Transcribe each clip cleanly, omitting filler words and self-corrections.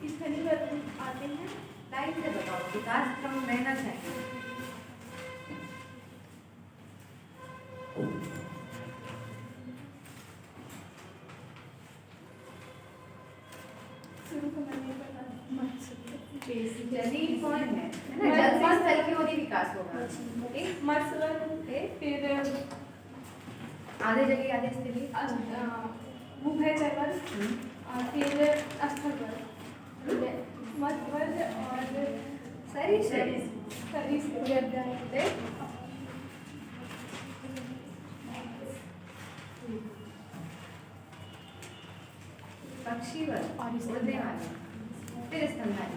स्थली वर्ग आते हैं। लाइन से बताओ, विकास क्रम रहना चाहिए। शुरू को मैंने पता जली कौन है ना, जल से स्थल की ओर ही विकास होगा। एक मत्स्य, फिर आधे जली आधे स्थली, भूभयचर, फिर स्थल मध्य और पक्षी वर्ग और उड़ने वाले, फिर स्तनधारी।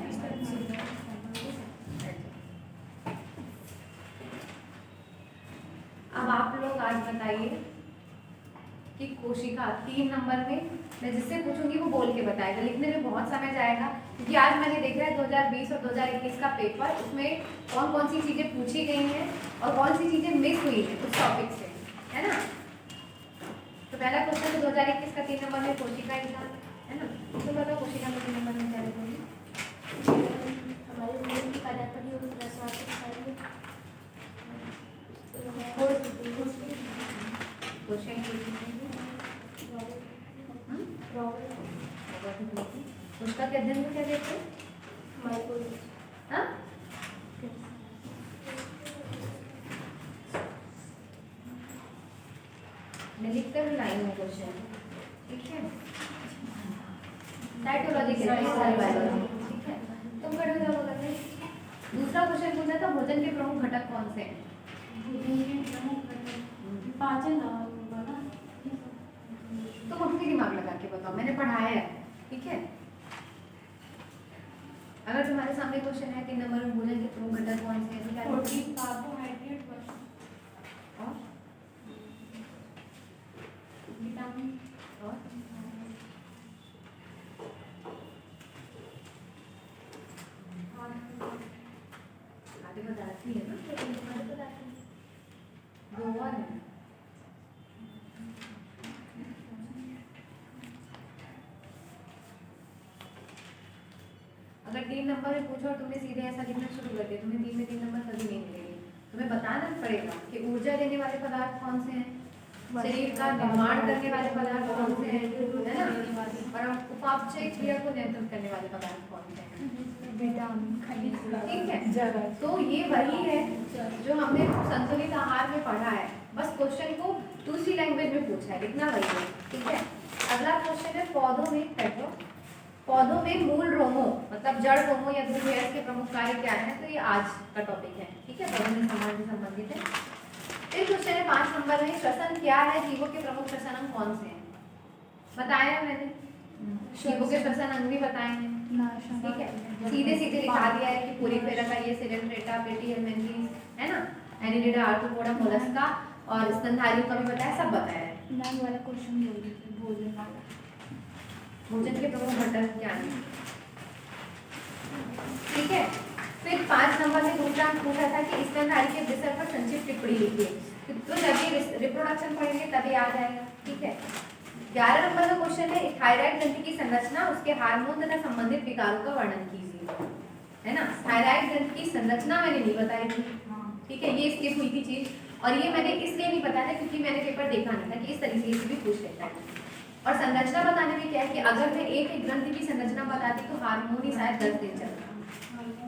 अब आप लोग आज बताइए कि कोशिका 3 नंबर में मैं जिससे पूछूंगी वो बोल के बताएगा। लिखने में बहुत समय जाएगा क्योंकि आज मैंने देखा है 2020 और 2021 का पेपर, उसमें कौन कौन सी चीजें पूछी गई हैं और कौन सी चीजें मिस हुई हैं उस टॉपिक से, है ना। तो पहला क्वेश्चन तो 2021 का 3 नंबर में कोशिका ही था, है ना। तो बताओ कोशिका में 3 नंबर में क्या लिखोगे? उसका के अध्ययन को क्या कहते हैं? हाँ? मैं लिखकर लाइन में क्वेश्चन, ठीक है। साइटोलॉजी के बायोलॉजी, ठीक है। तुम खड़े हो जाओ बताते। दूसरा क्वेश्चन पूछा था भोजन के प्रमुख घटक कौन से हैं? पाचन। तुम अपनी दिमाग लगा के बताओ, मैंने पढ़ाया है, ठीक है। अगर तुम्हारे सामने क्वेश्चन है 3 नंबर में भोजन के प्रमुख घटक कौन से हैं तो क्या प्रोटीन, कार्बोहाइड्रेट और विटामिन और आगे बताती है ना, दो और है। अगर 3 नंबर में पूछो और तुमने सीधे ऐसा लिखना शुरू कर दिया, तुम्हें 3 में 3 नंबर कभी नहीं मिलेंगे। तुम्हें बताना पड़ेगा कि ऊर्जा देने वाले पदार्थ कौन से हैं, शरीर का निर्माण करने वाले पदार्थ कौन से हैं, है ना, और उपापचय क्रिया को नियंत्रित करने वाले पदार्थ कौन से हैं, विटामिन, खनिज, ठीक है। तो ये वही है जो हमने संतुलित आहार में पढ़ा है, बस क्वेश्चन को दूसरी लैंग्वेज में पूछा है, लिखना वही है, ठीक है। अगला क्वेश्चन है पौधों में, बैठो। पौधों में मूल रोमों मतलब जड़ रोमों या ध्रुवीयस के प्रमुख कार्य क्या है, तो ये आज का टॉपिक है, ठीक है, पौधों में संबंधित है। फिर क्वेश्चन है 5 नंबर में, श्वसन क्या है, जीवों के प्रमुख श्वसन अंग कौन से हैं? बताया है मैंने, जीवों के श्वसन अंग भी बताए हैं, ठीक है। सीधे सीधे दिखा दिया है कि पोरीफेरा का ये सिलेंड्रेटा, प्लेटीहेल्मिन्थेस, है ना, एनिलिडा, आर्थ्रोपोडा, मोलस्का, और स्तनधारियों का भी बताया, सब बताया है। नाम वाला क्वेश्चन बोल दीजिए, भोजन वाला। भोजन के प्रमुख घटक क्या हैं, ठीक है। फिर 5 नंबर में दूसरा पूछा था कि स्तनधारी के विषय पर संक्षिप्त टिप्पणी लिखिए, तो जब ये रिप्रोडक्शन पढ़ेंगे तभी आ जाएगा, ठीक है। 11 नंबर का क्वेश्चन है थायराइड ग्रंथि की संरचना, उसके हार्मोन तथा संबंधित विकारों का वर्णन कीजिए, है ना। थायराइड ग्रंथि की संरचना मैंने नहीं बताई थी, ठीक है, ये स्किप हुई थी चीज, और ये मैंने इसलिए नहीं बताया क्योंकि मैंने पेपर देखा नहीं था कि इस तरीके से भी पूछ लेता है। और संरचना बताने में क्या है कि अगर मैं एक ग्रंथि की संरचना बताती तो हार्मोन ही शायद 10 दिन चलता,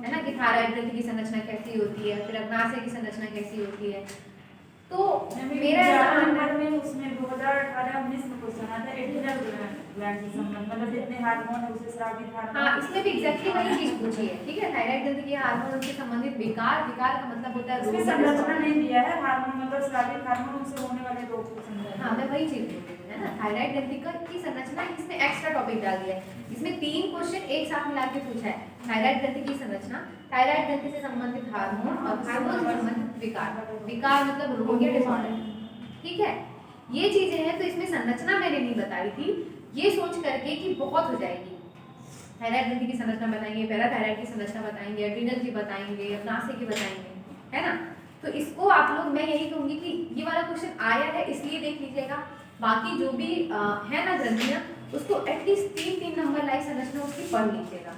है ना, कि थायराइड ग्रंथि की संरचना कैसी होती है, फिर अग्नाशय की संरचना कैसी होती है। तो मेरा नंबर में उसमें 2018-19 में क्वेश्चन आता है एड्रिनल ग्लैंड से संबंध, मतलब जितने हार्मोन है उसे स्रावित हार्मोन, हाँ, इसमें भी एग्जैक्टली वही चीज पूछी है, ठीक है। थायराइड ग्रंथि के हार्मोन से संबंधित विकार, विकार का मतलब होता है उसमें संरचना नहीं दिया है, हार्मोन मतलब स्रावित हार्मोन से होने वाले रोग को समझाया। हाँ, मैं वही चीज बोल रही हूँ, है ना। थायराइड ग्रंथि की संरचना इसमें एक्स्ट्रा टॉपिक डाल दिया है, इसमें 3 क्वेश्चन एक साथ मिला के पूछा है। थायराइड ग्रंथि की संरचना, थायराइड ग्रंथि से संबंधित हार्मोन और हार्मोन से संबंधित विकार, विकार मतलब रोग या डिसऑर्डर, ठीक है। ये चीजें हैं, तो इसमें संरचना मैंने नहीं बताई थी, ये सोच करके कि बहुत हो जाएगी। थायराइड ग्रंथि की संरचना बताएंगे, पैराथायराइड की संरचना बताएंगे, एड्रिनल की बताएंगे, अग्नाशय की बताएंगे, है ना। तो इसको आप लोग, मैं यही कहूंगी कि ये वाला क्वेश्चन आया है इसलिए देख लीजिएगा, बाकी जो भी है ना ग्रंथियां उसको एटलीस्ट 3 नंबर लाइक संरचना उसकी पढ़ लीजिएगा,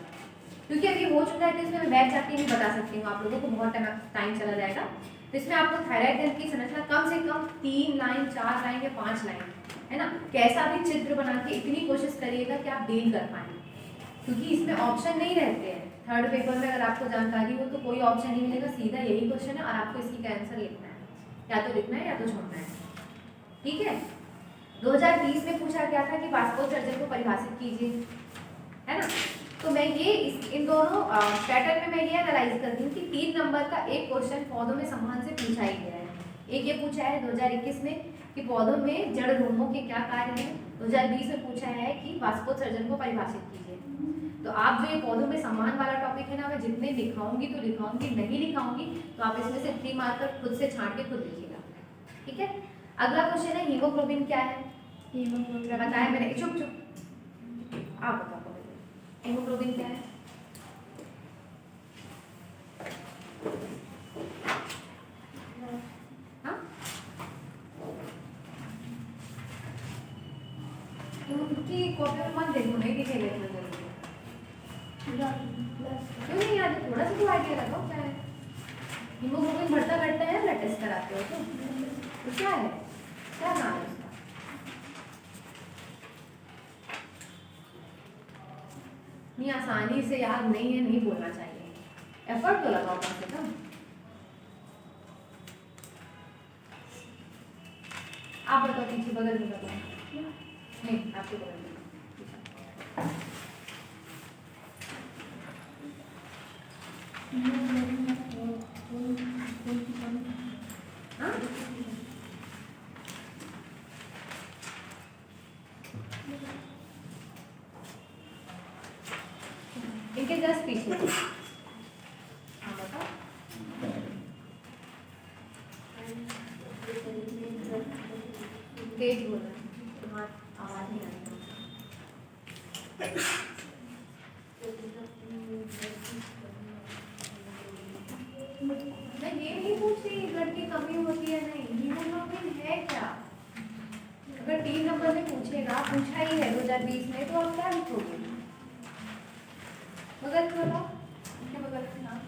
क्योंकि अभी हो चुका है तो इसमें मैं बैठ जाके नहीं बता सकती हूँ, आप लोगों को बहुत टाइम चला जाएगा। तो इसमें आपको थायराइड ग्रंथि की संरचना कम से कम 3 लाइन 4 लाइन या 5 लाइन, है ना, कैसा भी चित्र बना के इतनी कोशिश करिएगा कि आप डील कर पाएँ, क्योंकि इसमें ऑप्शन नहीं रहते हैं। थर्ड पेपर में अगर आपको जानकारी हो तो कोई ऑप्शन नहीं मिलेगा, सीधा यही क्वेश्चन है और आपको इसकी का आंसर लिखना है, या तो लिखना है या तो छोड़ना है, ठीक है। 2020 में पूछा गया था कि वास्कोचर्जन को परिभाषित कीजिए, है ना। तो मैं ये इन दोनों पैटर्न में मैं ये एनालाइज करती हूँ कि 3 नंबर का एक क्वेश्चन पौधों में संवहन से पूछा ही गया है। एक ये पूछा है 2021 में कि पौधों में जड़ रोमों के क्या कार्य हैं, 2020 में पूछा है कि वास्कोचर्जन को परिभाषित कीजिए। तो आप जो ये पौधों में संवहन वाला टॉपिक है ना, मैं जितने लिखाऊंगी तो लिखाऊंगी, नहीं लिखाऊंगी तो आप इसमें से 3 मार्कर खुद से छांट के खुद लिखिएगा, ठीक है। अगला क्वेश्चन है हीमोग्लोबिन क्या है, हीमोग्लोबिन बताया मैंने, चुप आप बताओ हीमोग्लोबिन क्या है। हाँ, उनकी कॉपी में मत देखो, नहीं दिखेगा इतना जल्दी, क्यों नहीं याद, थोड़ा सा तो आइडिया लगाओ क्या है। हीमोग्लोबिन बढ़ता घटता है, ब्लड टेस्ट कराते हो तो क्या है, क्या नाम है उसका। नहीं, आसानी से याद नहीं है, नहीं बोलना चाहिए, एफर्ट तो लगाओ कम से कम। आप बताओ, पीछे बगल में बताओ, नहीं आपके बगल में। हाँ, इनके जस्ट पीछे। हाँ बताओ, तेज बोल रहा है, आवाज नहीं आ रही। मैं ये नहीं पूछ रही ब्लड की कमी होती है, नहीं, हीमोग्लोबिन है क्या। अगर 3 नंबर में पूछेगा, पूछा ही है 2020 में, तो आप क्या लिखोगे। बगल में बताओ, क्या बगल में नाम,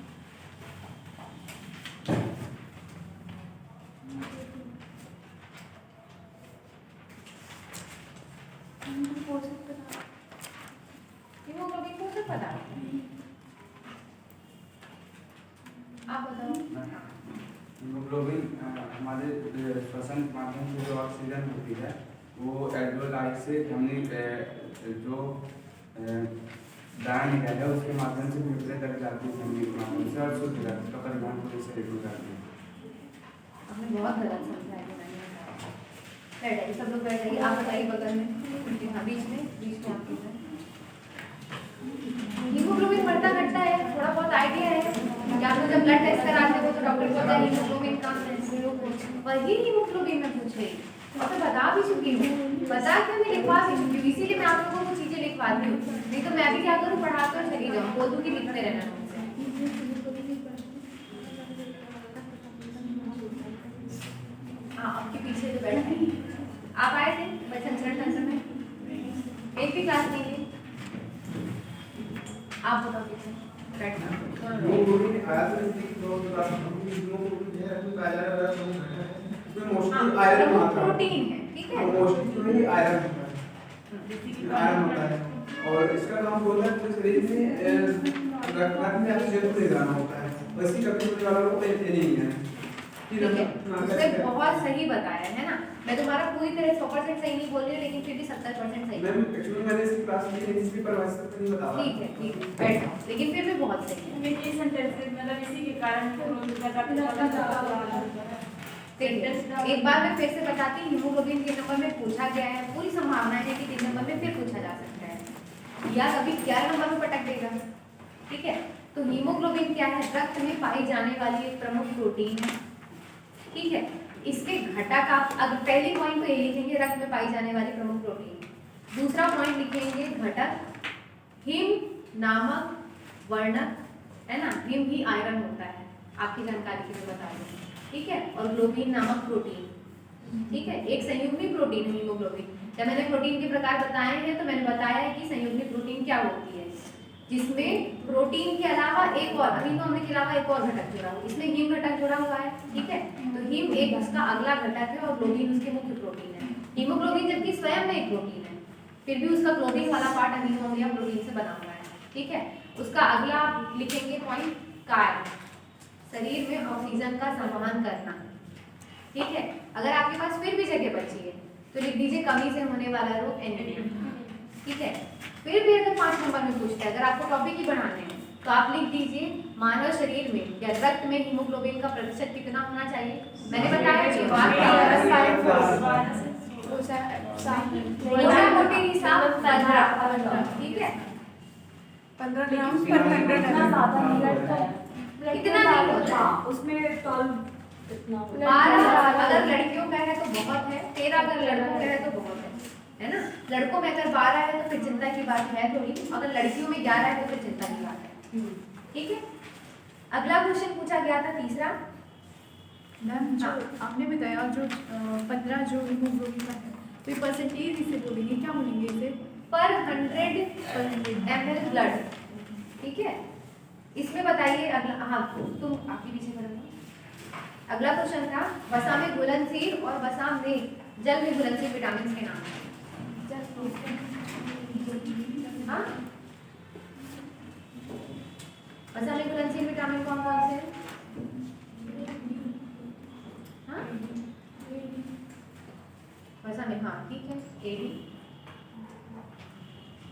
हीमोग्लोबिन को सब पता है, आप बताओ। हीमोग्लोबिन हमारे श्वसन माध्यम से जो ऑक्सीजन होती है वो एल्वेओलाई से हमने जो दाएं निकाल है उसके माध्यम से फेफड़े तक जाती है, धमनी के माध्यम से और शुद्ध जाती है, तो परिवहन को इससे रेडियो करती है। आपने बहुत गलत समझा है, बैठ जाइए सब लोग, बैठ जाइए। आप बताइए बगल में, हाँ बीच में आप कीजिए। हीमोग्लोबिन बढ़ता घटता है, थोड़ा बहुत आइडिया है, या तो जब ब्लड टेस्ट कराते हो तो डॉक्टर बोलता है हीमोग्लोबिन कम है, वही हीमोग्लोबिन में पूछ रही और मैं बता भी चुकी हूँ, बता के मैं लिखवा भी चुकी हूँ, इसीलिए मैं आप लोगों को चीजें लिखवाती हूँ, नहीं तो मैं भी क्या करूँ, पढ़ाकर चली जाऊँ, बोल दूँ कि लिखते रहना मुझसे। हाँ, आपके पीछे जो बैठे हैं, आप आए थे संचरण तंत्र में, एक भी क्लास नहीं है, आप बताओ पीछे बैठना। हीमोग्लोबिन आया तो इसकी दो क्लास हीमोग्लोबिन है, उसमें आयरन वगैरह सब है, उसमें मोस्टली आयरन मात्रा प्रोटीन है, ठीक है, मोस्टली तो ये आयरन होता है, आयरन होता है और इसका काम होता है तो शरीर में रक्त में ऑक्सीजन को ले जाना होता है, वैसी कभी होने वाला लोग ये नहीं है, ठीक है, उसने बहुत सही बताया है ना। मैं तुम्हारा पूरी तरह 100% सही नहीं बोल रही हूँ, लेकिन फिर भी 70% सही। मैम एक्चुअली मैंने इसकी क्लास ली है, इसकी परिभाषा नहीं बता रहा। ठीक है बैठ जाओ, लेकिन फिर भी बहुत सही है। ये सेंटेंस मतलब इसी के कारण एक बार मैं फिर से बताती हूँ, हीमोग्लोबिन 3 नंबर में पूछा गया है, पूरी संभावना है कि 3 नंबर में फिर पूछा जा सकता है, या कभी 11 नंबर में पटक देगा, ठीक है। तो हीमोग्लोबिन क्या है, रक्त में पाई जाने वाली एक प्रमुख प्रोटीन है, ठीक है। इसके घटक आप अगर पहले पॉइंट को ये लिखेंगे, रक्त में पाई जाने वाली प्रमुख प्रोटीन, दूसरा पॉइंट लिखेंगे घटक हिम नामक वर्णक, है ना, हिम ही आयरन होता है, आपकी जानकारी के लिए बता दूं, ठीक है, और ग्लोबिन नामक प्रोटीन, ठीक है। एक संयुग्मी प्रोटीन है हीमोग्लोबिन। जब मैंने प्रोटीन के प्रकार बताए हैं तो मैंने बताया है कि संयुग्मी प्रोटीन क्या होती है, जिसमें प्रोटीन के अलावा एक और अमीनो अम्ल के अलावा एक और घटक जुड़ा हुआ है। इसमें हीम घटक जुड़ा हुआ है, ठीक है। तो हीम एक उसका अगला घटक है और ग्लोबिन उसके मुख्य प्रोटीन है। हीमोग्लोबिन जबकि स्वयं में एक प्रोटीन है, फिर भी उसका क्लोबिन वाला पार्ट अमीनो अम्ल या प्रोटीन से बना हुआ है, ठीक है। उसका अगला आप लिखेंगे पॉइंट कार्य, शरीर में ऑक्सीजन का संवहन करना, ठीक है। अगर आपके पास फिर भी जगह बची है तो लिख दीजिए कमी से होने वाला रोग एनीमिया, ठीक है। फिर भी अगर 5 नंबर में पूछता है, अगर आपको टॉपिक ही बढ़ाने हैं तो आप लिख दीजिए मानव शरीर में या रक्त में हीमोग्लोबिन का प्रतिशत कितना होना चाहिए। मैंने बताया कि मोटे हिसाब 15, ठीक है। 15 ग्राम पर 100 इतना ज्यादा नहीं लगता है। इतना नहीं होता है। उसमें 12 इतना 12 अगर लड़कियों का है तो बहुत है, 13 अगर लड़कों का है तो बहुत है ना। लड़कों में अगर 12 है तो फिर चिंता की बात है थोड़ी, अगर लड़कियों में 11 है तो फिर चिंता की बात है, ठीक है। अगला क्वेश्चन पूछा गया था तीसरा, मैम जो आपने बताया जो 15 जो हीमोग्लोबिन का है तो ये परसेंटेज इसे बोलेंगे, क्या बोलेंगे इसे? पर 100 ml ब्लड, ठीक है। इसमें बताइए अगला, हाँ तुम आपके पीछे करोगे। अगला क्वेश्चन था वसा में घुलनशील और वसा में जल में घुलनशील विटामिन के नाम। हाँ, वसा में घुलनशील विटामिन कौन कौन से हैं? हाँ, वसा में, हाँ ठीक है, एडी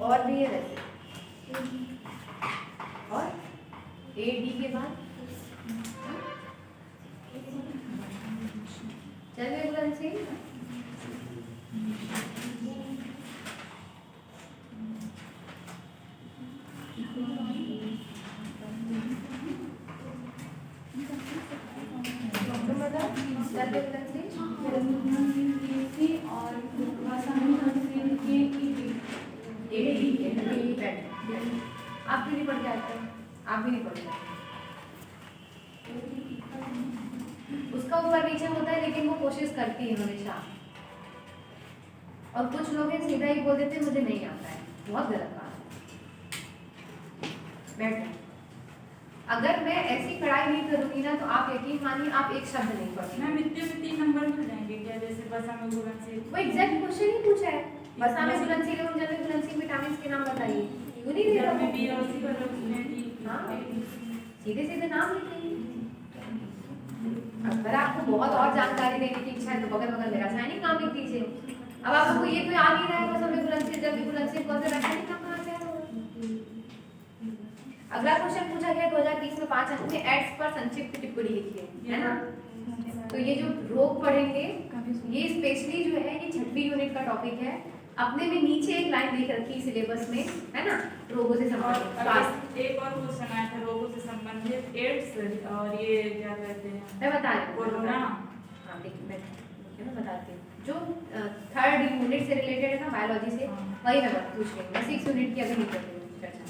और भी है वैसे, और एडी के बाद जल में घुलनशील और वसा में घुलनशील आप भी नहीं पढ़ के आते, आप भी नहीं पढ़ के, उसका ऊपर नीचे होता है लेकिन वो कोशिश करती है हमेशा। और कुछ लोग हैं सीधा ही बोल देते हैं मुझे नहीं आता है, बहुत गलत बात है। बैठ, अगर मैं ऐसी पढ़ाई नहीं करूंगी ना तो आप यकीन मानिए आप एक शब्द नहीं पढ़ेंगे। मैम इतने में 3 नंबर मिल जाएंगे क्या, जैसे वसा में घुलनशील? वो एग्जैक्ट क्वेश्चन ही पूछा है, वसा में घुलनशील एवं जल में घुलनशील विटामिन के नाम बताइए। क्यों नहीं दे रहा में बी और सी का उसमें डी। हाँ, सीधे सीधे नाम लिखेंगे। अगर आपको बहुत और जानकारी देने की इच्छा है तो बगल बगल में रासायनिक नाम लिख दीजिए। अब आपको ये तो याद ही रहेगा वसा में घुलनशील जल में घुलनशील कौन से रासायनिक नाम कहाँ से आया होगा। अगला क्वेश्चन पूछा गया 2030 में 5 अंक में एड्स पर संक्षिप्त टिप्पणी लिखिए, है ना। तो ये जो रोग पढ़ेंगे ये स्पेशली जो है ये 6वीं यूनिट का टॉपिक है। अपने में नीचे एक लाइन देख रखी है सिलेबस में, है ना, रोगों से संबंधित स्वास्थ्य। एक और क्वेश्चन आया था रोगों से संबंधित, एड्स और ये क्या कहते हैं, मैं बता रही हूँ कोरोना। हाँ देखिए मैं बताती हूँ, जो 3rd यूनिट से रिलेटेड है ना बायोलॉजी से, वही मैं पूछ रही हूँ। मैं 6th यूनिट की अभी नहीं कर रही हूँ चर्चा।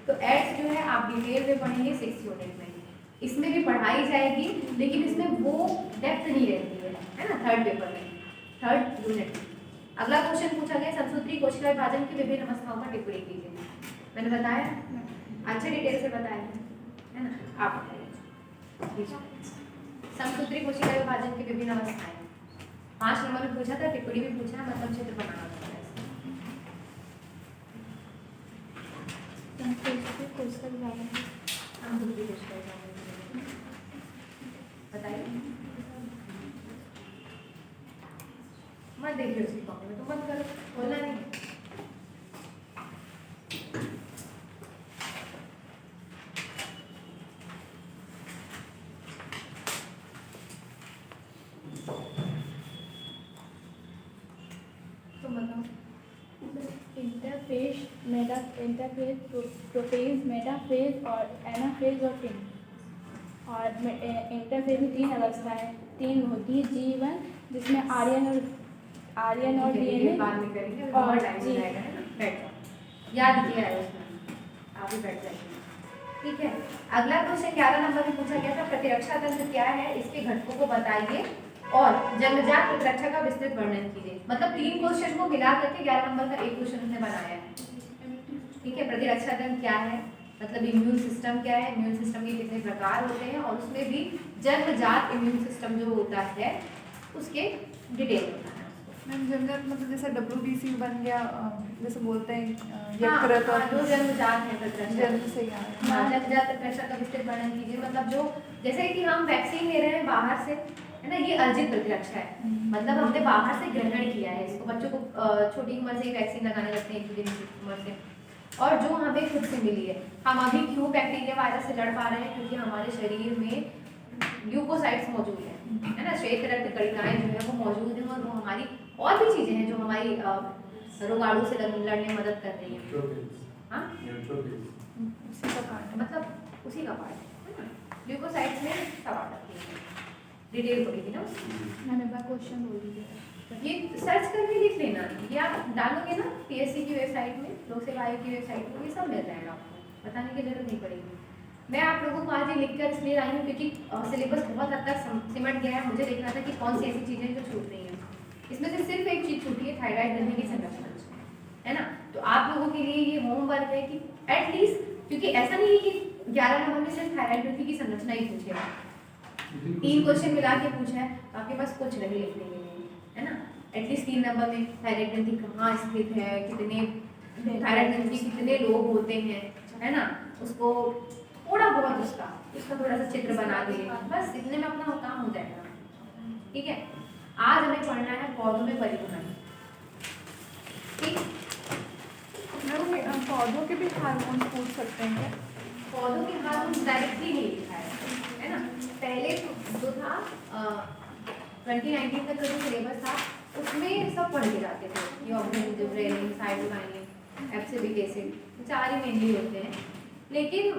तो एड्स जो है आप डिटेल में पढ़ेंगे 6th यूनिट में, इसमें भी पढ़ाई जाएगी लेकिन इसमें वो डेप्थ नहीं रहती है ना 3rd पेपर में, 3rd यूनिट। अगला क्वेश्चन पूछा गया समसूत्री कोशिका विभाजन की विभिन्न अवस्थाओं पर टिप्पणी कीजिए। मैंने बताया अच्छे डिटेल से बताया है ना। आप समसूत्री कोशिका विभाजन की विभिन्न अवस्थाएं 5 नंबर में पूछा था, टिप्पणी भी पूछा है, मतलब क्षेत्र बनाना होता है। समसूत्री कोशिका विभाजन समसूत्री कोशिका विभाजन बताइए। मत देखिए उसकी कॉपी में, तो मत करो, बोलना नहीं। तुम बताओ। इंटरफेज, प्रोफेज, मेटाफेज और एनाफेज और टिन। और इंटरफेज में 3 अवस्थाएं 3 होती है, G1 जिसमें आर्यन और डीएनए बाद में करेंगे और टाइम जी। जाएगा, है ना। बैठ जाओ, याद किया है उसमें, आप भी बैठ जाइए, ठीक है। अगला क्वेश्चन 11 नंबर में पूछा गया था प्रतिरक्षा तंत्र क्या है, इसके घटकों को बताइए और जन्मजात प्रतिरक्षा का विस्तृत वर्णन कीजिए। मतलब 3 क्वेश्चन को मिला करके 11 नंबर का एक क्वेश्चन उसने बनाया है। ठीक है, प्रतिरक्षा तंत्र क्या है, मतलब इम्यून सिस्टम क्या है, इम्यून सिस्टम के कितने प्रकार होते हैं, और उसमें भी जन्मजात इम्यून सिस्टम जो होता है उसके डिटेल होता है। मैम जन्मजात मतलब जैसे WBC बन गया, जैसे बोलते हैं हाँ, यकृत और जो जन्मजात है प्रतिरक्षा, जन्म से ही आ रहा है। हाँ, जन्मजात प्रतिरक्षा का विस्तृत वर्णन कीजिए। मतलब जो जैसे कि हम वैक्सीन ले रहे हैं बाहर से, है ना, ये अर्जित प्रतिरक्षा है, मतलब हमने बाहर से ग्रहण किया है इसको। बच्चों को छोटी उम्र से ही वैक्सीन लगाने लगते हैं, 1 दिन की उम्र से, और जो हमें खुद से मिली है। हम अभी क्यों बैक्टीरिया वायरस से लड़ पा रहे हैं, क्योंकि हमारे शरीर में ल्यूकोसाइट्स मौजूद है ना, श्वेत रक्त कणिकाएं जो है वो मौजूद हैं, और वो हमारी और भी चीजें हैं जो हमारी रोगाणु से लड़ने में मदद कर रही है। हाँ, उसी का कारण है। मतलब उसी का पार्ट है ना, ल्यूकोसाइट्स में सब आ जाती है। डिटेल पड़ी थी ना उसकी। मैम एक बार क्वेश्चन बोल दीजिए। ये सर्च करके लिख लेना, ये आप डालोगे ना PSC की वेबसाइट में, लोक सेवा आयोग की वेबसाइट में, ये सब मिल जाएगा आपको, बताने की जरूरत नहीं पड़ेगी। मैं आप लोगों को आज ये लिखकर इसलिए आई हूँ क्योंकि सिलेबस बहुत हद तक सिमट गया है। मुझे देखना था कि कौन सी ऐसी चीज़ें जो छूट रही हैं। इसमें से सिर्फ एक चीज़ छूटी है, थायराइड ग्रंथि की संरचना, है ना। तो आप लोगों के लिए ये होमवर्क है कि एटलीस्ट, क्योंकि ऐसा नहीं है कि 11 नंबर में सिर्फ थायराइड ग्रंथि की संरचना ही पूछेगा, 3 क्वेश्चन मिला के पूछा है तो आपके पास कुछ नहीं लिखने के लिए, है ना। एटलीस्ट 3 नंबर में थायराइड ग्रंथि कहाँ स्थित है, कितने थायराइड ग्रंथि कितने लोग होते हैं, है ना, उसको थोड़ा बहुत उसका थोड़ा सा चित्र बना दे, बस इतने में अपना काम हो जाएगा। ठीक है, आज हमें पढ़ना है पौधों में परिवहन। ठीक, मैम पौधों के भी हार्मोन पूछ सकते हैं क्या? पौधों के हार्मोन डायरेक्टली नहीं लिखा है ना। पहले जो था 2019 तक का जो सिलेबस था उसमें सब पढ़ के जाते थे, यूरोपियन, जिब्रेलिन, साइटोकाइनिन, एब्सिलिक एसिड, 4 ही मेनली होते हैं। लेकिन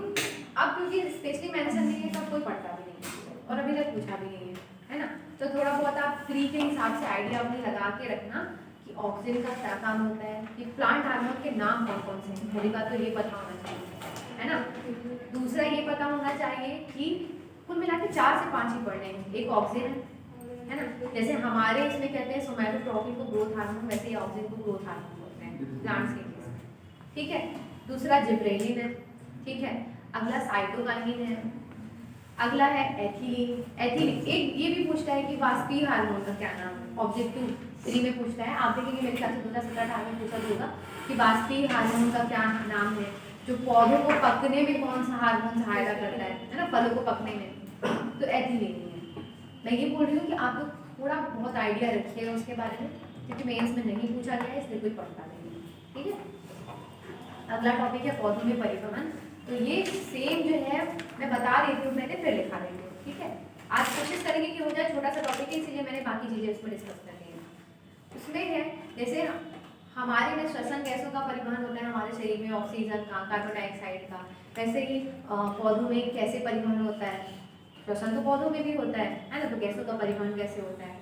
अब क्योंकि स्पेशली मेडिसिन में सब कोई पढ़ता भी नहीं है और अभी तक पूछा भी नहीं है ना, तो थोड़ा बहुत आप फ्री के हिसाब से आइडिया अपने लगा के रखना कि ऑक्सीजन का क्या काम होता है, कि प्लांट हार्मोन के नाम कौन कौन से हैं। पहली बात तो ये पता होना चाहिए, है ना। दूसरा ये पता होना चाहिए कि कुल मिला के 4 से 5 ही पढ़ने हैं। एक ऑक्सीजन है ना, जैसे हमारे इसमें कहते हैं सोमैटोट्रोपिन को ग्रोथ हार्मोन, वैसे ही ऑक्सीजन को ग्रोथ हार्मोन बोलते हैं प्लांट्स के केस। ठीक है, दूसरा जिब्रेलिन है। ठीक है, अगला साइटोकाइनिन है, अगला है एथिलीन। एथिलीन एक ये भी पूछता है कि वाष्पीय हार्मोन का क्या नाम है, ऑब्जेक्टिव 3 में पूछता है। आप देखेंगे मेरे ख्याल से 2017-18 में पूछा होगा कि वाष्पीय हार्मोन का क्या नाम है, जो पौधों को पकने में कौन सा हार्मोन सहायता करता है ना, फलों को पकने में, तो एथिलीन है। मैं ये बोल रही हूँ कि आप लोग थोड़ा बहुत आइडिया रखिएगा उसके बारे में, क्योंकि मेंस में नहीं पूछा गया है इसलिए कोई पढ़ता नहीं। ठीक है, अगला टॉपिक है पौधों में परिवहन। तो ये सेम जो है मैं बता रही थी, मैंने फिर लिखा रही हूँ। ठीक है, आज कोशिश करेंगे कि हो जाए, छोटा सा टॉपिक है इसीलिए मैंने बाकी चीज़ें इसमें डिस्कस कर ली हैं। उसमें है जैसे हमारे में श्वसन गैसों का परिवहन होता है हमारे शरीर में, ऑक्सीजन का, कार्बन डाइऑक्साइड का, वैसे ही पौधों में कैसे परिवहन होता है, श्वसन तो पौधों में भी होता है ना, तो गैसों का परिवहन कैसे होता है,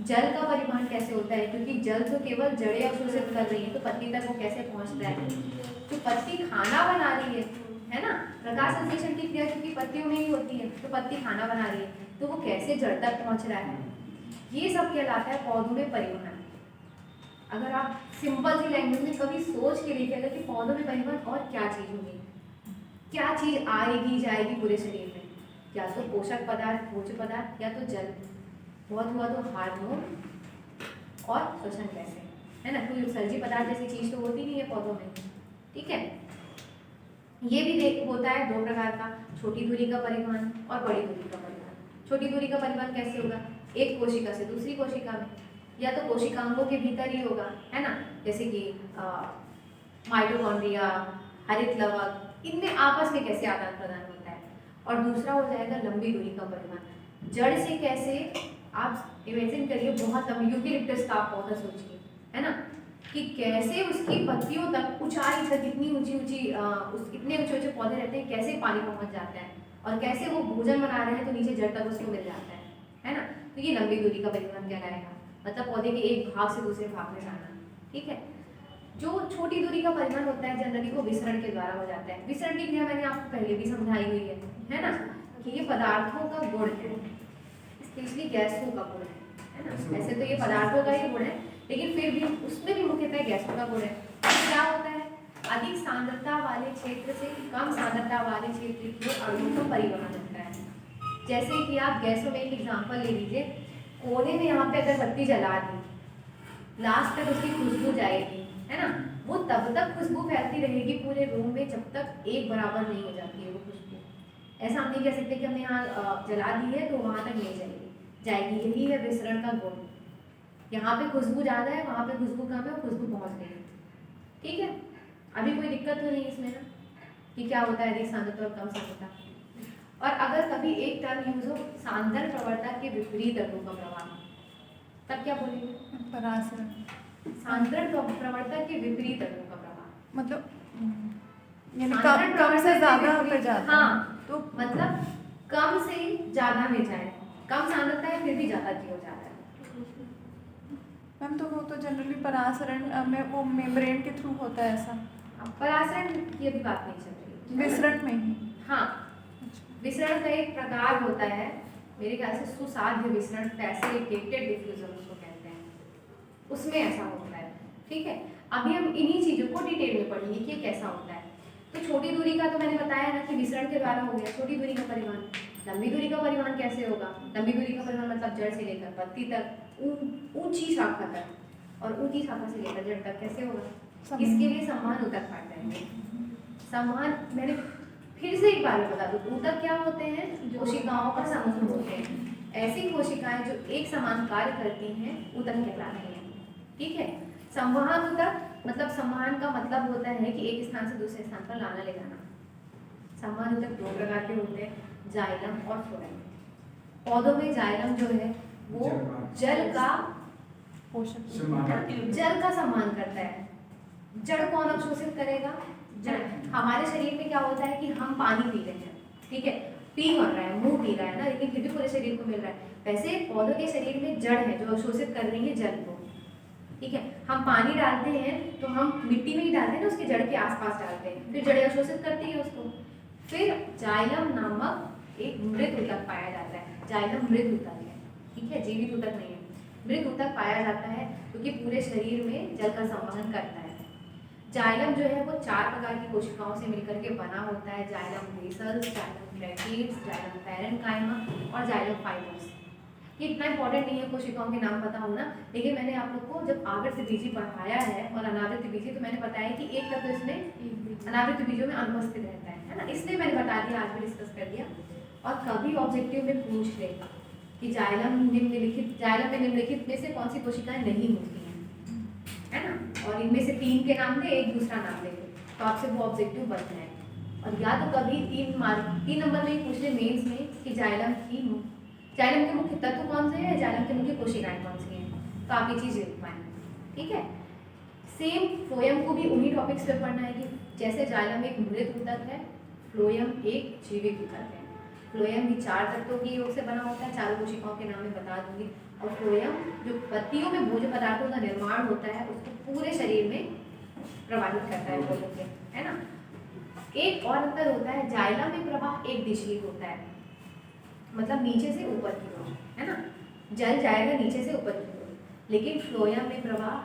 जल का परिवहन कैसे होता है, क्योंकि जल तो केवल जड़ें अवशोषित कर रही है, तो पत्ती तक वो कैसे पहुंचता है, तो पत्ती खाना बना रही है ना, प्रकाश संश्लेषण की क्रिया क्योंकि पत्तियों में ही होती है, तो पत्ती खाना बना रही है, तो वो कैसे जड़ तक पहुंच रहा है, ये सब कहलाता है पौधों में परिवहन। अगर आप सिंपल सी लैंग्वेज में कभी सोच के देखिएगा कि पौधों में परिवहन और क्या चीज़ होगी, क्या चीज़ आएगी जाएगी पूरे शरीर में, या तो पोषक पदार्थ, भोज्य पदार्थ, या तो जल, बहुत हुआ तो हार्मोन और श्वसन गैसें, है ना। कोई उत्सर्जी पदार्थ जैसी चीज़ तो होती नहीं है पौधों में। ठीक है, ये भी होता है 2 प्रकार का, छोटी दूरी का परिवहन और बड़ी दूरी का परिवहन। छोटी दूरी का परिवहन कैसे होगा, एक कोशिका से दूसरी कोशिका में, या तो कोशिकांगों के भीतर ही होगा, है ना, जैसे कि माइटोकॉन्ड्रिया, हरित लवक, इनमें आपस में कैसे आदान प्रदान होता है। और दूसरा हो जाएगा लंबी दूरी का परिवहन, जड़ से कैसे, आप इमेजिन करिए बहुत लंबी यूकेलिप्टस का आप पौधा सोचिए, है ना, कि कैसे उसकी पत्तियों तक ऊंचाई तक इतनी ऊंची इतने ऊंचे पौधे रहते हैं, कैसे पानी पहुंच जाता है, और कैसे वो भोजन बना रहे हैं तो नीचे जड़ तक उसको मिल जाता है ना। तो ये लंबी दूरी का परिवहन कहलाएगा, मतलब पौधे के एक भाग से दूसरे भाग में जाना। ठीक है, जो छोटी दूरी का परिवहन होता है जनरली वो विसरण के द्वारा हो जाता है। विसरण की क्रिया मैंने आपको पहले भी समझाई हुई है ना, कि ये पदार्थों का गुण है, स्पेशली गैसों का गुण है। है ना। ऐसे तो ये पदार्थों का ही गुण है, लेकिन फिर भी उसमें भी मुख्यतः गैसों का गुण है। क्या होता है, अधिक सांद्रता वाले क्षेत्र से कम सांद्रता वाले क्षेत्र की ओर अणुओं का परिवहन होता है। जैसे कि आप गैसों में एक एग्जाम्पल ले लीजिए, कोने में यहाँ पे अगर बत्ती जला दी, लास्ट तक उसकी खुशबू जाएगी, है ना, वो तब तक खुशबू फैलती रहेगी पूरे रूम में जब तक एक बराबर नहीं हो जाती है वो खुशबू। ऐसा हम नहीं कह सकते कि हमने यहाँ जला दी है तो वहाँ तक नहीं जाएगी। यही है विसरण का गुण। यहाँ पे खुशबू ज़्यादा है, वहाँ पे खुशबू कम है और खुशबू पहुँच गई है। ठीक है, अभी कोई दिक्कत तो नहीं इसमें ना, कि क्या होता है अधिक सांद्रता और कम सांद्रता। और अगर कभी एक टर्म यूज हो सांद्र प्रवणता के विपरीत अणु का प्रवाह, तब क्या बोलेंगे? परासरण। सांद्र प्रवणता के विपरीत अणु का प्रवाह मतलब यानी सांद्र कम से प्रवणता के ज़्यादा पे विपरीत- जाता है। हाँ, तो मतलब कम से ज़्यादा में जाए, कम सांद्रता है फिर भी ज़्यादा की हो जाता है। मैम तो वो तो जनरली परासरण में वो मेम्ब्रेन के थ्रू होता है ऐसा, परासरण की अभी बात नहीं चल रही है। विसरण में ही। हाँ, विसरण का एक प्रकार होता है मेरे ख्याल से सुसाध्य विसरण, फैसिलिटेटेड डिफ्यूजन उसको कहते हैं, उसमें ऐसा होता है। ठीक है, अभी हम इन्हीं चीज़ों को डिटेल में पढ़ेंगे कि ये कैसा होता है। तो छोटी दूरी का तो मैंने बताया ना कि विसरण के द्वारा हो गया छोटी दूरी का परिवहन। लंबी दूरी का परिवहन कैसे होगा? लंबी दूरी का परिवहन मतलब जड़ से लेकर पत्ती तक, ऊंची शाखा तक, और ऊंची शाखा से लेकर जड़ तक कैसे होगा? इसके लिए समान ऊतक पाते हैं। समान, मैंने फिर से एक बार में बता दूं, ऊतक क्या होते हैं? कोशिकाओं का समूह होते हैं। ऐसी कोशिकाएं जो एक समान कार्य करती हैं ऊतक कहलाती हैं। ठीक है, संवहन ऊतक मतलब संवहन का मतलब होता है कि एक स्थान से दूसरे स्थान पर लाना ले जाना। संवहन ऊतक दो प्रकार के होते हैं, जाइलम और फ्लोएम। पौधों में जाइलम जो है वो जल का पोषक जल का सम्मान करता है। जड़ कौन अवशोषित करेगा? जड़। हमारे शरीर में क्या होता है कि हम पानी पी रहे हैं, ठीक है, पी मर रहा है, मुंह पी रहा है ना, लेकिन फिर भी पूरे शरीर को मिल रहा है। वैसे पौधों के शरीर में जड़ है जो अवशोषित कर रही है जल को। ठीक है, हम पानी डालते हैं तो हम मिट्टी में ही डालते हैं ना, उसके जड़ के आसपास डालते हैं, फिर जड़ें अवशोषित करती है उसको। फिर जाइलम नामक एक मृत ऊतक पाया जाता है। जाइलम मृत ऊतक है, ठीक है, जीवित ऊतक नहीं है। मृत ऊतक पाया जाता है क्योंकि पूरे शरीर में जल का संवहन करता है। जाइलम जो है वो 4 प्रकार की कोशिकाओं से मिलकर के बना होता है। Xylem vessels, xylem tracheids, xylem parenchyma और जाइलम फाइब्रोस। ये इतना इंपॉर्टेंट नहीं है कोशिकाओं के नाम पता होना, लेकिन मैंने आप लोग को जब आवृत्त बीजी पढ़ाया है और अनावृत्त बीजी, तो मैंने बताया कि एक तत्व इसमें अनावृत्त बीजों में अनुपस्थित रहता है ना, इसलिए मैंने बता दिया, आज भी डिस्कस कर दिया। और कभी ऑब्जेक्टिव में पूछ ले कि जाइलम में निम्नलिखित में से कौन सी कोशिकाएं नहीं होती हैं, है ना, और इनमें से 3 के नाम दे, एक दूसरा नाम दे, तो आपसे वो ऑब्जेक्टिव बन जाए। और या तो कभी 3 नंबर में ही पूछ ले मेंस में कि जाइलम के मुख्य तत्व कौन से हैं, जाइलम के मुख्य कोशिकाएं कौन सी हैं, तो आप ये चीज़ लिख पाएँ। ठीक है, सेम फ्लोएम को भी उन्हीं टॉपिक्स पे पढ़ना है कि जैसे जाइलम एक मृत ऊतक है, फ्लोएम एक जीवित ऊतक है। फ्लोएम भी 4 तत्वों की योग से बना होता है, 4 कोशिकाओं के नाम मैं बता दूंगी। और फ्लोएम जो पत्तियों में भोज्य पदार्थों का निर्माण होता है उसको पूरे शरीर में प्रभावित करता है पौधों के, है ना। एक और अंतर होता है, जाइलम में प्रवाह एक दिशीय होता है, मतलब नीचे से ऊपर की ओर, है ना, जल जाएगा नीचे से ऊपर की ओर। लेकिन फ्लोएम में प्रवाह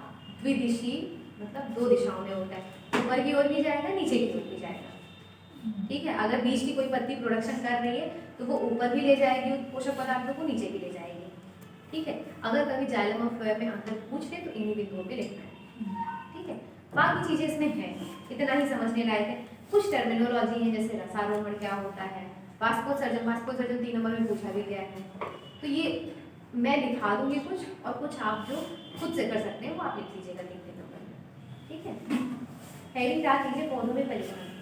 द्विदिशीय मतलब 2 दिशाओं में होता है, ऊपर की ओर भी जाएगा, नीचे की ओर भी जाएगा। ठीक है, अगर बीच की कोई पत्ती प्रोडक्शन कर रही है तो वो ऊपर भी ले जाएगी पोषक पदार्थों को, नीचे भी ले जाएगी। ठीक है, अगर कभी जाइलम और फ्लोएम में अंतर पूछ ले तो इन्हीं बिंदुओं पे लिखना है। ठीक है, बाकी चीजें इसमें हैं, इतना ही समझने लायक है। कुछ टर्मिनोलॉजी है जैसे रसारोहण क्या होता है, वास्कोसर्जन 3 नंबर में पूछा भी गया है, तो ये मैं लिखा दूंगी कुछ, और कुछ आप जो खुद से कर सकते हैं वो आप लिख लीजिएगा 3 नंबर में। ठीक है, हेडिंग डाल लीजिए पौधों में परिवहन।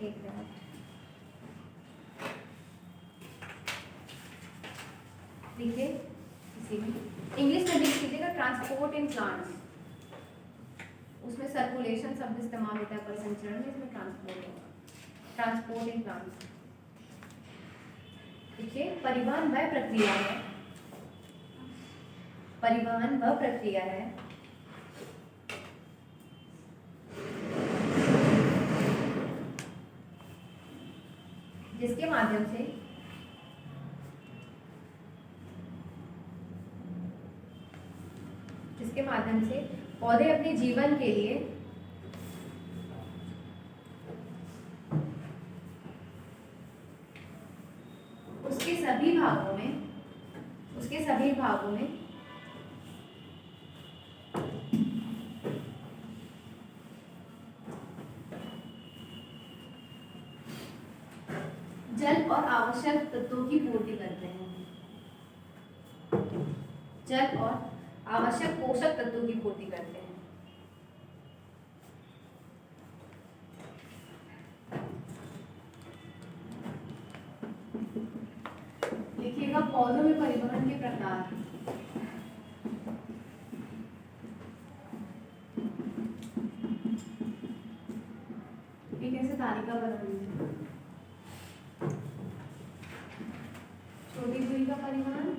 एक मिनट, देखिए इसी में इंग्लिश में लिख लीजिएगा ट्रांसपोर्ट इन प्लांट्स, उसमें सर्कुलेशन शब्द इस्तेमाल होता है परिसंचरण में, इसमें ट्रांसपोर्ट होगा, ट्रांसपोर्ट इन प्लांट्स। देखिए परिवहन वह प्रक्रिया है परिवहन वह प्रक्रिया है जिसके माध्यम से पौधे अपने जीवन के लिए उसके सभी भागों में जल और आवश्यक तत्वों की पूर्ति करते हैं। जल और आवश्यक पोषक तत्वों की पूर्ति करते हैं। लिखिएगा पौधों में परिवहन के प्रकार। एक ऐसे तालिका बना लीजिए। छोटी दूरी का परिवहन,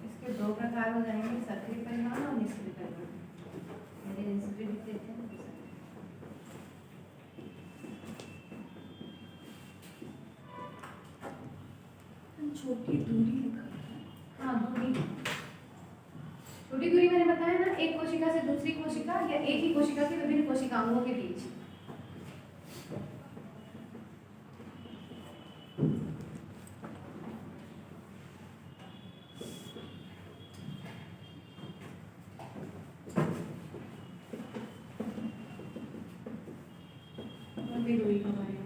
इसके दो प्रकार हो जाएंगे, सक्रिय परिवहन और निष्क्रिय परिवहन। पहले निष्क्रिय लिख देते हैं। छोटी दूरी, हाँ दूरी, छोटी दूरी मैंने बताया ना, एक कोशिका से दूसरी कोशिका या एक ही कोशिका के विभिन्न कोशिकाओं के बीच। लंबी दूरी का परिवहन।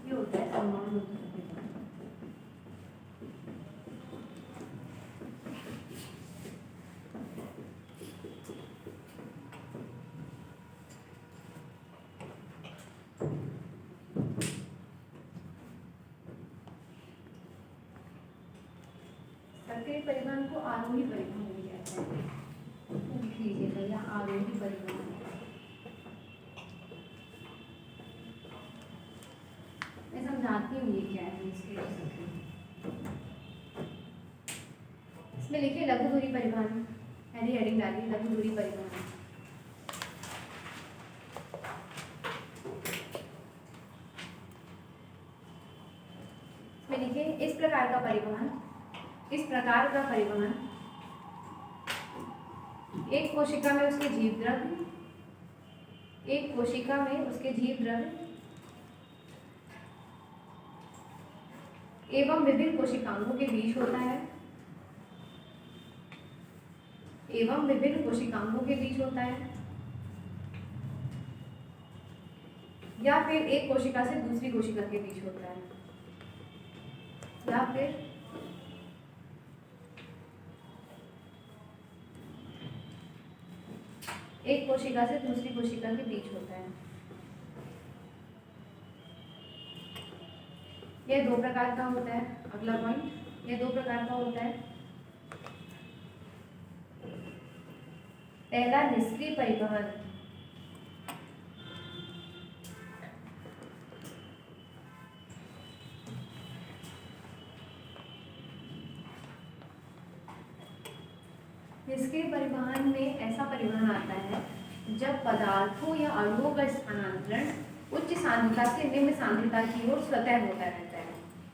ये होता है परमाणु परिवहन। सक्रिय परिवहन को आरोही परिवहन भी कहते हैं। लिख लीजिए भैया, आरोही परिवहन। मैं समझाती हूँ ये क्या है इसके। इसमें लिखिए लघु दूरी परिवहन, पहली हेडिंग डालिए लघु दूरी परिवहन। इसमें लिखिए इस प्रकार का परिवहन एक कोशिका में उसके जीव द्रव्य एवं विभिन्न कोशिकाओं के बीच होता है या फिर एक कोशिका से दूसरी कोशिका के बीच होता है या फिर एक कोशिका से दूसरी कोशिका के बीच होता है। यह दो प्रकार का होता है। अगला पॉइंट, यह दो प्रकार का होता है। पहला निष्क्रिय परिवहन। निष्क्रिय परिवहन में ऐसा परिवहन आता है जब पदार्थों या अणुओं का स्थानांतरण उच्च सांद्रता से निम्न सांद्रता की ओर स्वतः होता रहता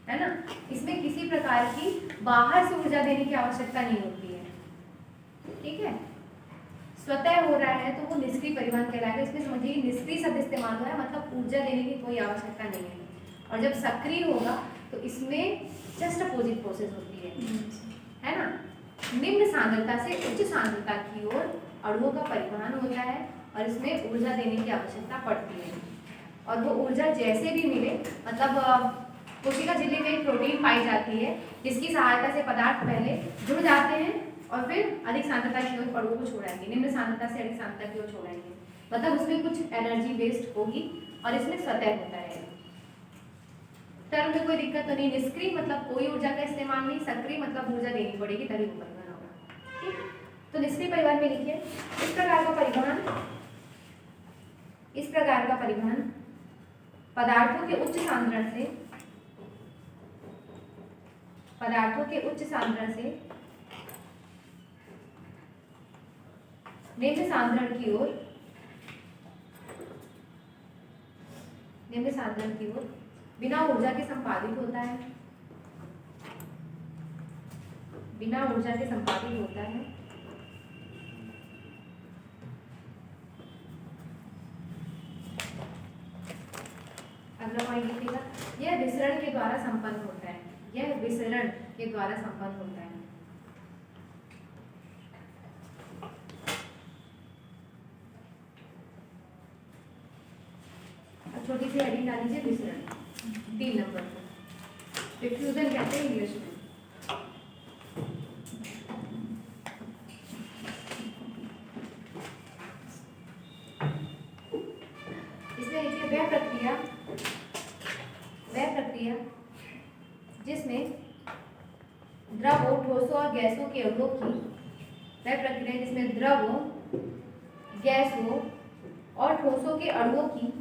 है ना। इसमें किसी प्रकार की बाहर से ऊर्जा देने की आवश्यकता नहीं होती है, ठीक है। स्वतः हो रहा है तो वो निष्क्रिय परिवहन कहलाएगा। इसमें समझिए निष्क्रिय शब्द इस्तेमाल हो रहा है, मतलब ऊर्जा देने की कोई आवश्यकता नहीं है। और जब सक्रिय होगा तो इसमें जस्ट अपोजिट प्रोसेस होती है ना। निम्न सांद्रता से उच्च सांद्रता की ओर अणुओं का परिवहन होता है और इसमें ऊर्जा देने की आवश्यकता पड़ती है। और वो ऊर्जा जैसे भी मिले, मतलब कोशिका झिल्ली में प्रोटीन पाई जाती है जिसकी सहायता से पदार्थ पहले जुड़ जाते हैं और फिर अधिक सांद्रता की ओर अणुओं को छोड़ाएंगे, निम्न सांद्रता से अधिक सांद्रता की ओर छोड़ाएंगे। मतलब उसमें कुछ एनर्जी वेस्ट होगी और इसमें स्वतः होता है। टर्म में कोई दिक्कत तो नहीं। निष्क्रिय मतलब कोई ऊर्जा का इस्तेमाल नहीं, सक्रिय मतलब ऊर्जा देनी पड़ेगी तभी वो परिवहन होगा। ठीक, तो निष्क्रिय परिवहन में लिखिए इस प्रकार का परिवहन, इस प्रकार का परिवहन पदार्थों के उच्च सांद्रण से, पदार्थों के उच्च सांद्रण से निम्न सांद्रण की ओर, निम्न सांद्रण की ओर बिना ऊर्जा के संपादित होता है, बिना ऊर्जा के संपादित होता है। अगला पॉइंट लिखिएगा, यह विसरण के द्वारा संपन्न होता है, यह विसरण के द्वारा संपन्न होता है। अब छोटी सी हेडिंग डाल लीजिए विसरण, 3 नंबर पर। डिफ्यूजन कहते हैं इंग्लिश में। इसमें लिखिए वह प्रक्रिया, वह प्रक्रिया जिसमें द्रवों, ठोसों और गैसों के अणुओं की, वह प्रक्रिया जिसमें द्रवों, गैसों और ठोसों के अणुओं की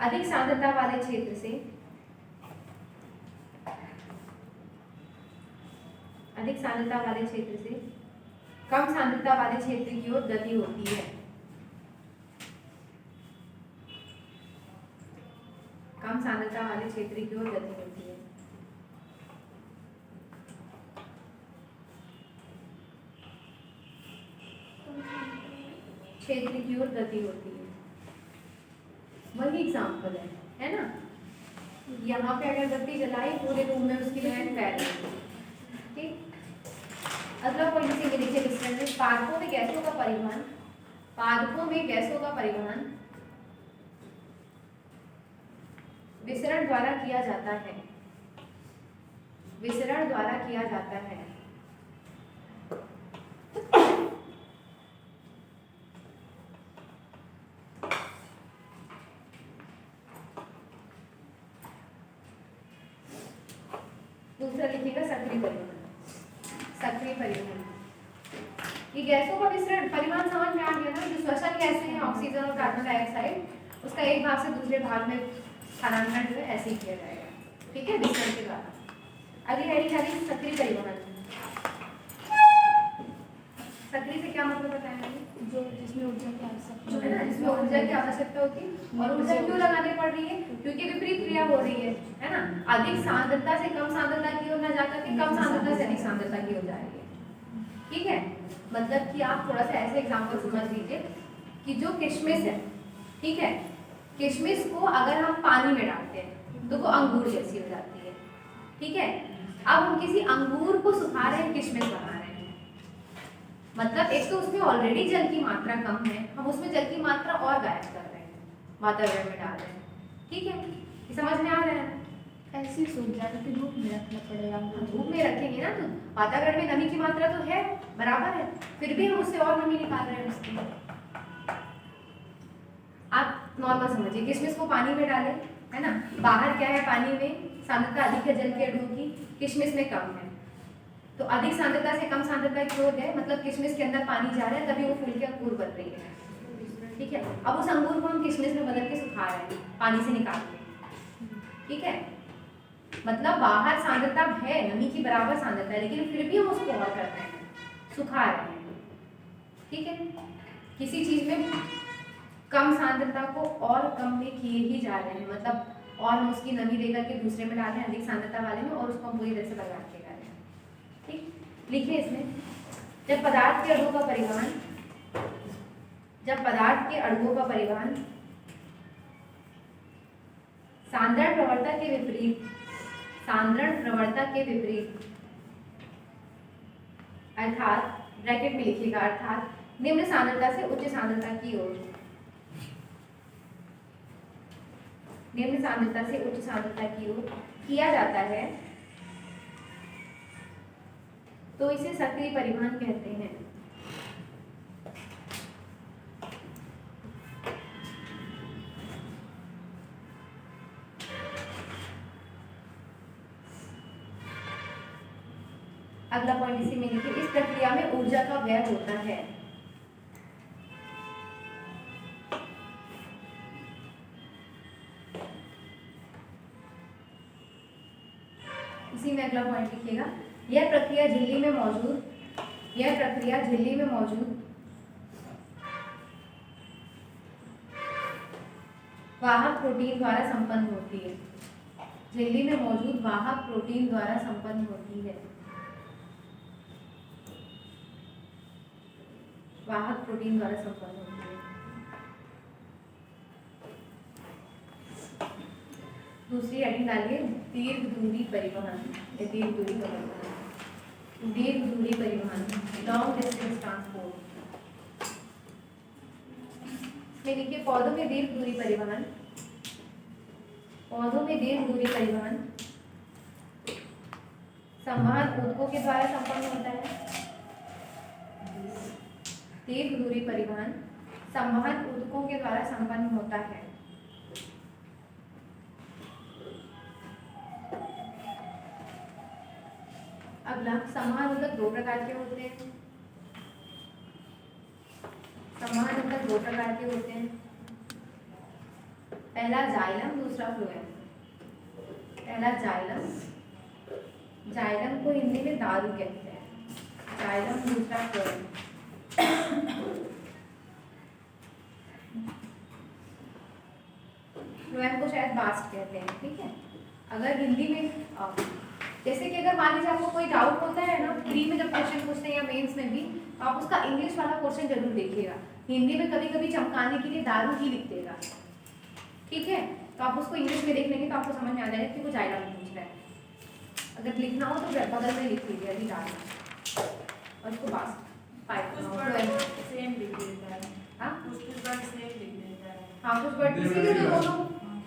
अधिक सांद्रता वाले क्षेत्र से, अधिक सांद्रता वाले क्षेत्र से कम सांद्रता वाले क्षेत्र की ओर गति होती है, कम सांद्रता वाले क्षेत्र की ओर गति होती है। क्षेत्र की ओर गति होती है, वही एग्जाम्पल है ना। यहाँ पे अगर बत्ती जलाई पूरे रूम में उसकी लाइट फैल रही, ठीक। अगला पॉइंट से लिखिए विसरण में पादपों में गैसों का परिवहन, पादपों में गैसों का परिवहन विसरण द्वारा किया जाता है, विसरण द्वारा किया जाता है। दूसरा लिखिएगा सक्रिय परिवहन, सक्रिय परिवहन। ये गैसों का विसरण परिवहन समझ में आ गया ना, जो श्वसन गैसें हैं ऑक्सीजन और कार्बन डाइऑक्साइड, उसका एक भाग से दूसरे भाग में स्थानांतरण जो है ऐसे ही किया जाएगा, ठीक है, विसरण के द्वारा। अगली हेडिंग है सक्रिय परिवहन। सक्रिय से क्या मतलब बताएंगे? जो जिसमें ऊर्जा की आवश्यकता है ना, जिसमें ऊर्जा की आवश्यकता होती है। और ऊर्जा क्यों लगानी पड़ रही है? क्योंकि विपरीत क्रिया हो रही है ना। अधिक सांद्रता से कम सांद्रता की ओर न जाकर के कम सांद्रता से अधिक सांद्रता की ओर जा रही है, ठीक है। मतलब कि आप थोड़ा सा ऐसे एग्जांपल समझ लीजिए कि जो किशमिश है, ठीक है, किशमिश को अगर हम पानी में डालते हैं तो वो अंगूर जैसी हो जाती है, ठीक है। अब हम किसी अंगूर को सुखा रहे हैं, किशमिश बना रहे हैं, मतलब एक तो उसमें ऑलरेडी जल की मात्रा कम है, हम उसमें जल की मात्रा और गायब कर रहे हैं, वातावरण में डाल रहे हैं, ठीक है। ये समझ में आ रहा है? ऐसी सूख जाने की धूप में रखना पड़ेगा। धूप में रखेंगे ना तो वातावरण में नमी की मात्रा तो है, बराबर है, फिर भी हम उससे और नमी निकाल रहे हैं उसकी। आप नॉर्मल समझिए, किशमिश को पानी में डालें, है ना, बाहर क्या है, पानी में सांद्रता अधिक है जल के अणुओं की, किशमिश में कम है, तो अधिक सांद्रता से कम सांद्रता की ओर गए, मतलब किशमिश के अंदर पानी जा रहा है, तभी वो फूल के अंकुर बन रही है, ठीक है। अब उस अंगूर को हम किशमिश में बदल के सुखा रहे हैं, पानी से निकाल के, ठीक है। मतलब बाहर सांद्रता है, नमी की बराबर सांद्रता है, लेकिन फिर भी हम उसको और कर रहे हैं, सुखा रहे हैं, ठीक है। किसी चीज में कम सांद्रता को और कम में किए ही जा रहे हैं, मतलब और हम उसकी नमी देकर के दूसरे में डाल रहे हैं अधिक सांद्रता वाले में, और उसको हम पूरी तरह से बर्बाद के कर रहे हैं, ठीक। लिखिए इसमें, जब पदार्थ के अणुओं का परिवहन, जब पदार्थ के अणुओं का परिवहन सांद्रण प्रवणता के विपरीत, सांद्रण प्रवणता के विपरीत, अर्थात ब्रैकेट में लिखिएगा, अर्थात निम्न सांद्रता से उच्च सांद्रता की ओर, निम्न सांद्रता से उच्च सांद्रता की ओर किया जाता है, तो इसे सक्रिय परिवहन कहते हैं। अगला पॉइंट इसी में लिखिए, इस प्रक्रिया में ऊर्जा का व्यय होता है। इसी में अगला पॉइंट लिखिएगा, यह प्रक्रिया झिल्ली में मौजूद वाहक प्रोटीन द्वारा संपन्न होती है। झिल्ली में मौजूद वाहक प्रोटीन द्वारा संपन्न होती है। वाहक प्रोटीन द्वारा संपन्न होती है। दूसरी हेडिंग डालिए, दीर्घ दूरी परिवहन। दीर्घ दूरी का परिवहन, दीर्घ दूरी परिवहन, लॉन्ग डिस्टेंस ट्रांसपोर्ट। में लिखिए, पौधों में दीर्घ दूरी परिवहन, पौधों में दीर्घ दूरी परिवहन संवहन ऊतकों के द्वारा संपन्न होता है। दीर्घ दूरी परिवहन संवहन ऊतकों के द्वारा संपन्न होता है। अगला, संवहन ऊतक दो प्रकार के होते हैं। संवहन ऊतक दो प्रकार के होते हैं, पहला जाइलम, दूसरा फ्लोएम। पहला जाइलम, जाइलम को हिंदी में दारू कहते हैं। जाइलम, दूसरा फ्लोएम। फ्लोएम को शायद बास्ट कहते हैं, ठीक है। अगर हिंदी में जैसे कि अगर मान लीजिए आपको कोई डाउट होता है ना, प्री में जब क्वेश्चन पूछते हैं या मेंस में भी, तो आप उसका इंग्लिश वाला क्वेश्चन जरूर देखिएगा। हिंदी में कभी कभी चमकाने के लिए दारू ही लिख देगा, ठीक है। तो आप उसको इंग्लिश में देख लेंगे तो आपको समझ में आ जाएगा कि वो जाइलम पूछ रहा है। अगर लिखना हो तो बगल में लिख लीजिए अभी डालना, और उसको बास्ट सेम लिख देता है। हाँ कुछ वर्ड सेम लिख देता है। हाँ, कुछ वर्ड इसीलिए तो दोनों,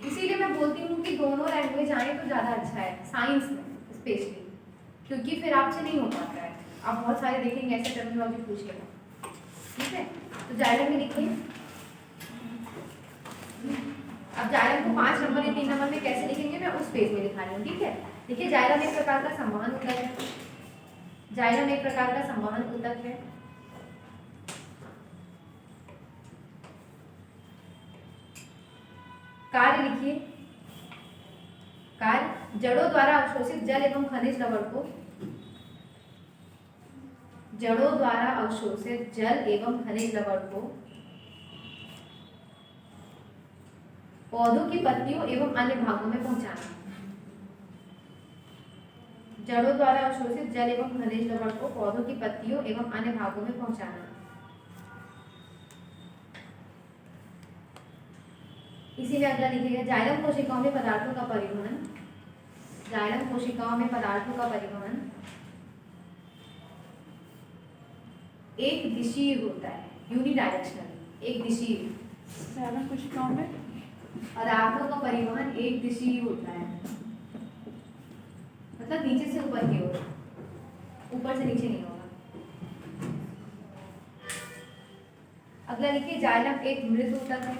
इसीलिए मैं बोलती हूँ कि दोनों लैंग्वेज आए तो ज़्यादा अच्छा है, साइंस में स्पेशली, क्योंकि फिर आपसे नहीं हो पाता है। आप बहुत सारे देखेंगे ऐसे टर्मिनोलॉजी पूछेगा, ठीक है। तो जाइलम में लिखिए। अब जाइलम को 5 नंबर या 3 नंबर में कैसे लिखेंगे मैं उस पेज में लिखा रही हूँ, ठीक है। देखिए, जाइलम एक प्रकार का संवहन ऊतक है। जाइलम एक प्रकार का संवहन ऊतक है। कार्य लिखिए। कार्य, जड़ों द्वारा अवशोषित जल एवं खनिज लवण को, जड़ों द्वारा अवशोषित जल एवं खनिज लवण को पौधों की पत्तियों एवं अन्य भागों में पहुंचाना। जड़ों द्वारा अवशोषित जल एवं खनिज लवण को पौधों की पत्तियों एवं अन्य भागों में पहुंचाना। इसी में अगला लिखिएगा, जाइलम कोशिकाओं में पदार्थों का परिवहन। जाइलम कोशिकाओं में पदार्थों का परिवहन एक दिशीय होता है, यूनिडायरेक्शनल, एक दिशीय। जाइलम कोशिकाओं में पदार्थों का परिवहन एक दिशीय होता है, मतलब नीचे से ऊपर की ओर, ऊपर से नीचे नहीं होगा। अगला लिखिए, जाइलम एक मृत ऊतक है।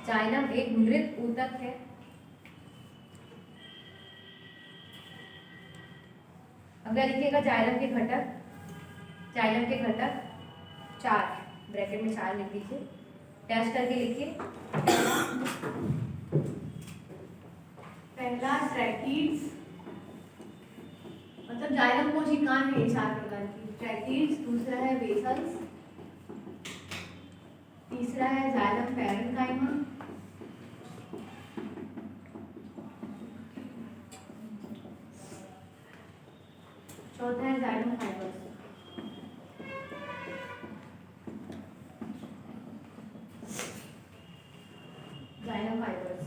जाइलम एक मृत ऊतक है। अगला लिखिएगा, जाइलम के घटक। जाइलम के घटक 4, ब्रैकेट में 4 लिख दीजिए, डैश करके लिखिए। पहला ट्रैकीड्स, मतलब जाइलम कोशिकाएं हैं 4 प्रकार की, ट्रैकीड्स। दूसरा है वेसल्स। तीसरा है जाइलम पैरेन्काइमा। चौथा है जाइलम फाइबर्स। Xylem fibres.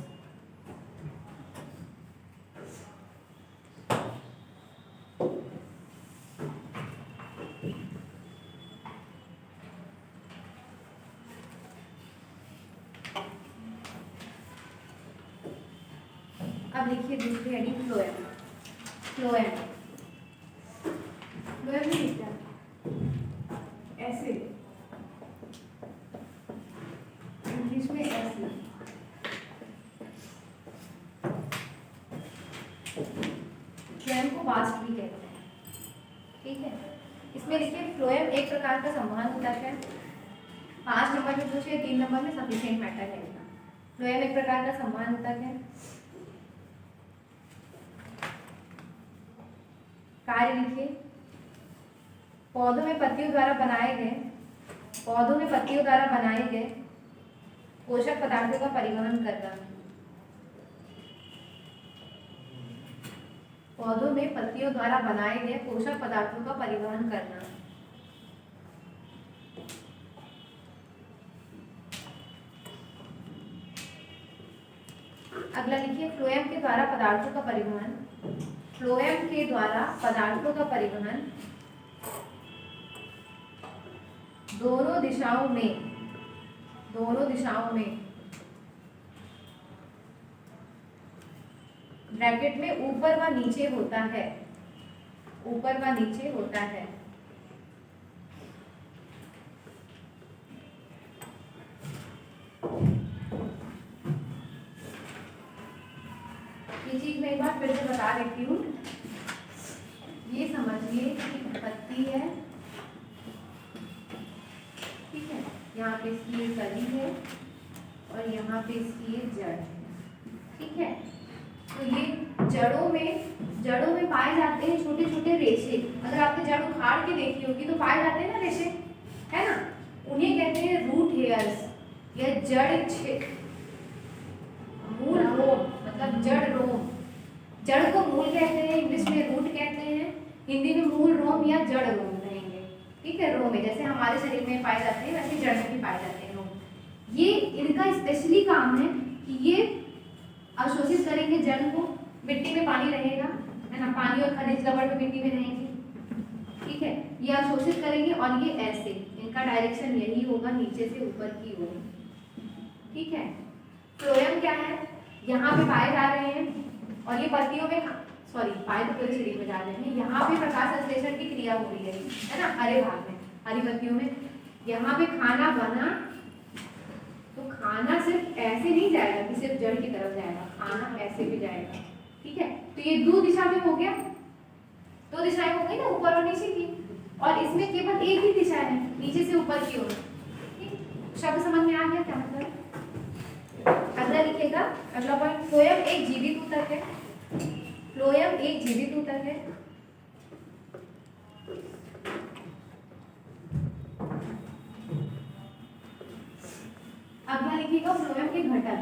अब लिखिए दूसरी हेडिंग, फ्लोएम। फ्लोएम, फ्लोएम नहीं लिखता ऐसे, इंग्लिश में ऐसे। फ्लोएम को वास्ट भी कहते हैं। इसमें लिखिए फ्लोएम एक प्रकार का संवहन ऊतक है। 5 नंबर में पूछिए, 3 नंबर में सफिशिएंट मैटर है। फ्लोएम एक प्रकार का संवहन ऊतक है। कार्य लिखिए, पौधों में पत्तियों द्वारा बनाए गए पोषक पदार्थों का परिवहन करना। पौधों में पत्तियों द्वारा बनाए गए पोषक पदार्थों का परिवहन करना। अगला लिखिए, फ्लोएम के द्वारा पदार्थों का परिवहन। फ्लोएम के द्वारा पदार्थों का परिवहन दोनों दिशाओं में ब्रैकेट में ऊपर व नीचे होता है। ये चीज मैं एक बार फिर से बता देती हूँ। ये समझिए कि पत्ती है, ठीक है, यहाँ पे इसकी ये कली है और यहाँ पे इसकी ये जड़ है, ठीक है। तो ये जड़ों में पाए जाते हैं छोटे छोटे रेशे। अगर आपने जड़ उखाड़ के देखी होगी तो पाए जाते हैं ना रेशे, है ना, उन्हें कहते हैं रूट हेयर्स या जड़ मूल रोम, मतलब जड़ रोम। जड़ को मूल कहते हैं, इंग्लिश में रूट कहते हैं, हिंदी में मूल रोम या जड़ रोम कहेंगे, ठीक है। रोम में जैसे हमारे शरीर में पाए जाते हैं वैसे जड़ में भी पाए जाते हैं रोम। ये इनका स्पेशली काम है कि ये अवशोषित करेंगे जल को, मिट्टी में पानी रहेगा, है ना, पानी और खनिज लवण में मिट्टी में रहेंगे, ठीक है। ये अवशोषित करेंगे और ये ऐसे, इनका डायरेक्शन यही होगा नीचे से ऊपर की ओर, ठीक है। फ्लोएम क्या है, यहाँ पे पाए जा रहे हैं और ये पत्तियों में पाए तो पूरे शरीर में जा रहे हैं। यहाँ पे प्रकाश संश्लेषण की क्रिया हो रही है ना, हरे भाग में, हरी पत्तियों में। यहाँ पे खाना बना तो खाना सिर्फ ऐसे नहीं जाएगा कि सिर्फ जड़ की तरफ जाएगा, खाना ऐसे भी जाएगा, ठीक है। तो ये दो दिशा में हो गया, दो दिशाएं हो गई ना, ऊपर और नीचे की, और इसमें केवल एक ही दिशा है, नीचे से ऊपर की ओर, ठीक। शब्द समझ में आ गया क्या मतलब? अगला लिखिएगा, अगला पॉइंट, फ्लोएम एक जीवित ऊतक है। फ्लोएम एक जीवित ऊतक है। अगला लिखिएगा फ्लोएम के घटक।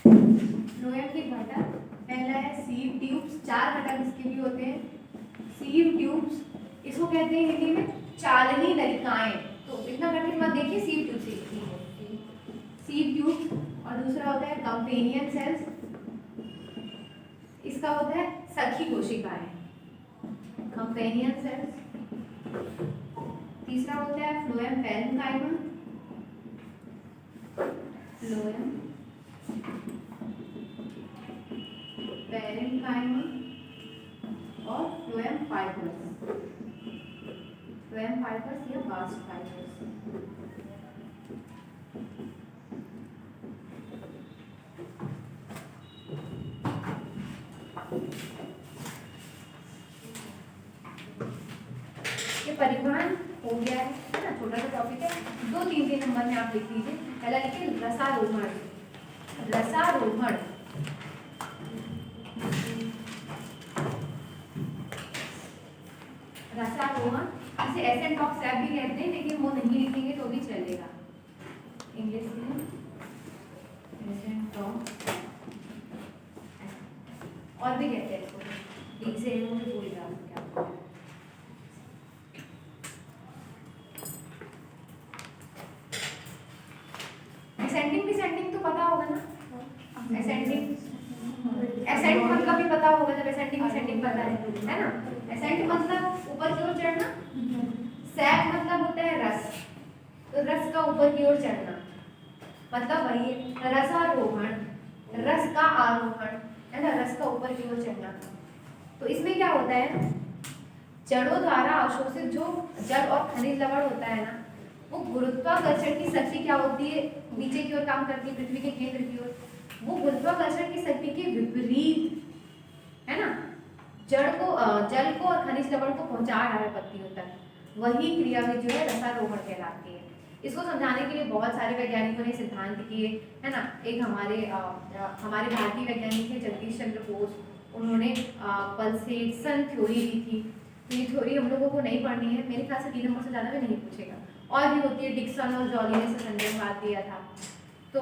फ्लोएम के घटक, पहला है सीव ट्यूब्स। 4 घटक इसके भी होते हैं। सीव ट्यूब्स, इसको कहते हैं हिंदी में चालनी नलिकाएं। तो इतना कठिन मत देखिए, सीव ट्यूब सीखती है, सीव ट्यूब्स। और दूसरा होता है कंपेनियन सेल्स, इसका होता है सखी कोशिकाएं, कंपेनियन सेल्स। तीसरा होता है फ्लोएम पैरेन्काइमा, फ्लोएम पैरेन्काइमा और फ्लोएम फाइबर्स, फ्लोएम फाइबर्स या बास्ट फाइबर्स। ये परिवहन हो गया है ना, छोटा सा टॉपिक है। 2-3 नंबर में आप लिख लीजिए। पहला लिखिए रसारोहण। रसारोहण, रसारोहण इसे एसेंट ऑफ सैप भी कहते हैं, लेकिन वो नहीं लिखेंगे तो भी चलेगा इंग्लिश में, एसेंट ऑफ, और भी कहते हैं इसको, ठीक से मुझे भूल गया क्या। एसेंडिंग डिसेंडिंग तो पता होगा ना, एसेंडिंग, एसेंट मतलब भी पता होगा जब एसेंडिंग डिसेंडिंग पता है ना। एसेंट मतलब ऊपर की ओर चढ़ना, सैप मतलब होता है रस, तो रस का ऊपर की ओर चढ़ना, मतलब वही रसारोहण, रस का आरोहण, है ना, रस का ऊपर की ओर चढ़ना। तो इसमें क्या होता है, जड़ों द्वारा अवशोषित जो जल और खनिज लवण होता है ना, वो गुरुत्वाकर्षण की शक्ति क्या होती है, नीचे की ओर काम करती है, पृथ्वी के केंद्र की ओर। वो गुरुत्वाकर्षण की शक्ति के विपरीत, है ना, जल को और खनिज लवण को पहुंचा रहा है पत्तियों तक, वही क्रिया भी जो है रसारोहण कहलाती है। इसको समझाने के लिए बहुत सारे वैज्ञानिकों ने सिद्धांत किए, है ना। एक हमारे भारतीय वैज्ञानिक थे जगदीश चंद्र बोस, उन्होंने पल्सेशन थ्योरी दी थी। तो ये थ्योरी हम लोगों को नहीं पढ़नी है, मेरे ख्याल से 3 नंबर से ज़्यादा भी नहीं पूछेगा। और भी होती है, डिक्सन और जॉली ने संदेहवाद दिया था। तो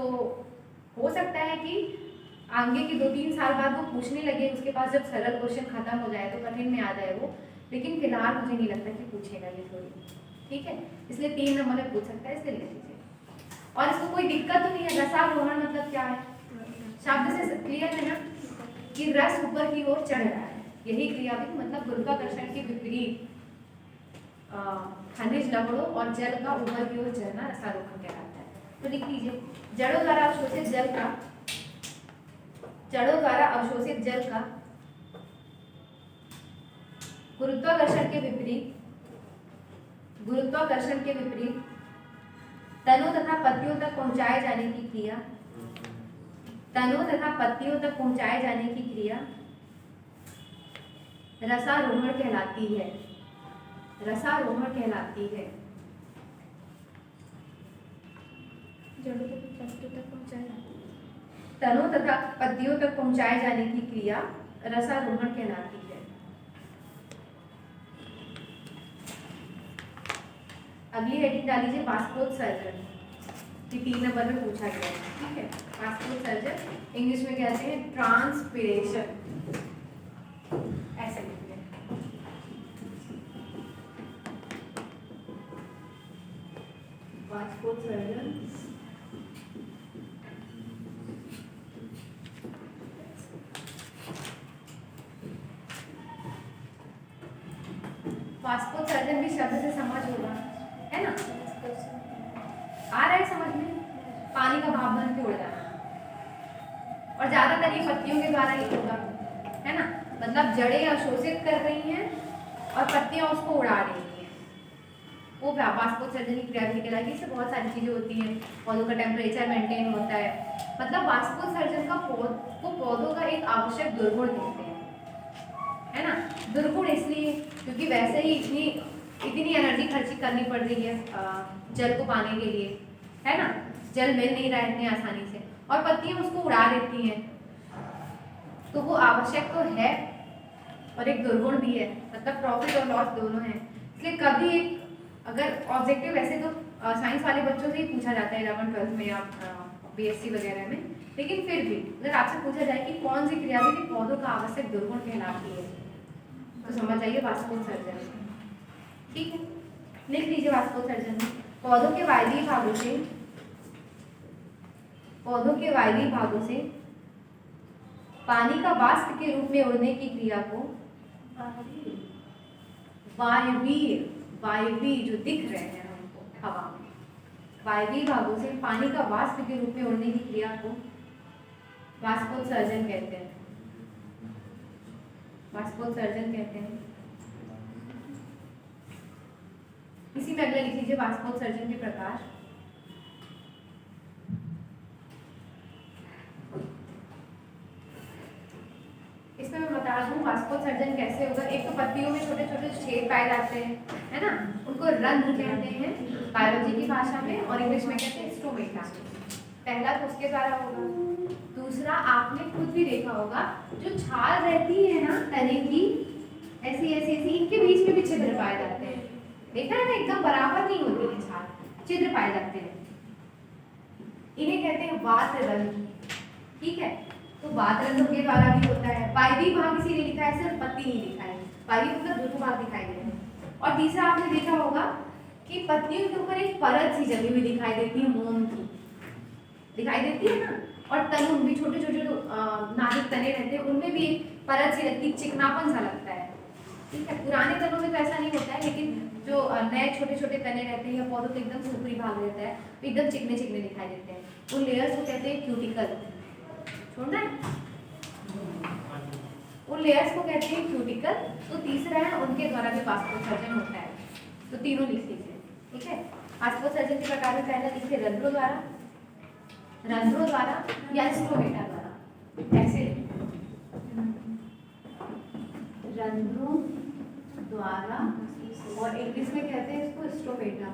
हो सकता है कि आगे के 2-3 साल बाद वो पूछने लगे, उसके पास जब सरल क्वेश्चन खत्म हो जाए तो कठिन में आ जाए वो, लेकिन फिलहाल मुझे नहीं लगता कि पूछेगा ये थ्योरी, ठीक है। इसलिए 3 नंबर में पूछ सकता है, इसलिए लिख लीजिए। और इसको कोई दिक्कत तो नहीं है। रसारोहण मतलब क्या है, शब्द से क्लियर है ना, कि रस ऊपर की ओर चढ़ रहा है, यही क्रिया भी मतलब गुरुत्वाकर्षण के विपरीत खनिज लवणों और जल का ऊपर की ओर चढ़ना रसारोहण कहलाता है। तो लिख लीजिए, जड़ों द्वारा अवशोषित जल का गुरुत्वाकर्षण के विपरीत तनों तथा पत्तियों तक पहुंचाए जाने की क्रिया रसारोहण कहलाती है। तनों तथा पत्तियों तक पहुंचाए जाने की क्रिया रसारोहण कहलाती है। अगली हेडिंग डालीजिए बाष्पोत्सर्जन, कि 3 नंबर में पूछा गया है, ठीक है। बाष्पोत्सर्जन इंग्लिश में कहते हैं ट्रांसपिरेशन, ऐसे लिखिए। बाष्पोत्सर्जन वाष्पोत्सर्जन भी शब्द से समझ होगा, है ना। आ रहा है समझ में, पानी का भाप बन के उड़ जाना, और ज्यादातर ये पत्तियों के द्वारा ही होगा, है ना। मतलब जड़ें अवशोषित कर रही हैं और पत्तियां उसको उड़ा रही हैं, वो वाष्पोत्सर्जन की क्रिया भी कहलाएगी। इससे बहुत सारी चीजें होती हैं, पौधों का टेम्परेचर मेंटेन होता है। मतलब वाष्पोत्सर्जन का पौधों का एक आवश्यक दुर्गुण कहते हैं, है ना। दुर्गुण इसलिए क्योंकि वैसे ही इतनी एनर्जी खर्ची करनी पड़ रही है जल को पाने के लिए, है ना। जल मिल नहीं रहा है इतनी आसानी से, और पत्तियां उसको उड़ा देती हैं, तो वो आवश्यक तो है और एक दुर्गुण भी है। मतलब प्रॉफिट और लॉस दोनों है। इसलिए कभी एक अगर ऑब्जेक्टिव, वैसे तो साइंस वाले बच्चों से ही पूछा जाता है 11th-12th में या BSc वगैरह में, लेकिन फिर भी अगर आपसे पूछा जाए कि कौन सी क्रिया भी पौधों का आवश्यक दुर्गुण कहलाती है, तो समझ जाइए वाष्पोत्सर्जन, ठीक है। लिख लीजिए वाष्पोत्सर्जन, पौधों के वायवीय भागों से पानी का वाष्प के रूप में उड़ने की क्रिया को वायवीय जो दिख रहे हैं हमको हवा में, वायवीय भागों से पानी का वाष्प के रूप में उड़ने की क्रिया को वाष्पोत्सर्जन कहते हैं। इसी में अगले लिख लीजिए वाष्पोत्सर्जन के प्रकार। इसमें मैं बता दूं वाष्पोत्सर्जन कैसे होगा। एक तो पत्तियों में छोटे छोटे छेद पाए जाते हैं, है ना, उनको रंध्र कहते हैं बायोलॉजी की भाषा में, और इंग्लिश में कहते हैं स्टोमेटा। पहला तो उसके द्वारा होगा। दूसरा, आपने खुद भी देखा होगा जो छाल रहती है ना तने की, ऐसी इनके बीच में भी छिद्र पाए जाते हैं। देखा है ना, एकदम बराबर नहीं होती है छाल, छिद्र पाए जाते हैं। इन्हें कहते हैं वातरंध्र, ठीक है। तो वातरंध्र के द्वारा भी होता है। वायवीय भाग इसीलिए लिखा है, सिर्फ पत्ती नहीं लिखा है, वायवीय मतलब दोनों भाग दिखाई दे रहे हैं। और तीसरा, आपने देखा होगा कि पत्तियों के ऊपर एक परत सी जमी हुई दिखाई देती है, मोम की दिखाई देती है ना। और तनु भी छोटे छोटे नाजुक तने रहते हैं, उनमें भी एक परत सी लगती, चिकनापन सा लगता है, ठीक है। पुराने तनों में तो ऐसा नहीं होता है, लेकिन जो नए छोटे छोटे तने रहते हैं या पौधों के एकदम से ऊपरी भाग रहता है, तो एकदम चिकने चिकने दिखाई देते हैं। उन लेयर्स को कहते हैं क्यूटिकल। छोड़ना है, उन लेयर्स को कहते हैं क्यूटिकल। तो तीसरा है, उनके द्वारा भी वाष्पोत्सर्जन होता है। तो तीनों लिख लीजिए, ठीक है। वाष्पोत्सर्जन के प्रकार में पहला लिखिए रंध्रों द्वारा या स्टोमेटा द्वारा। ऐसे रंध्रों द्वारा, और इंग्लिश में कहते हैं इसको स्टोमेटा,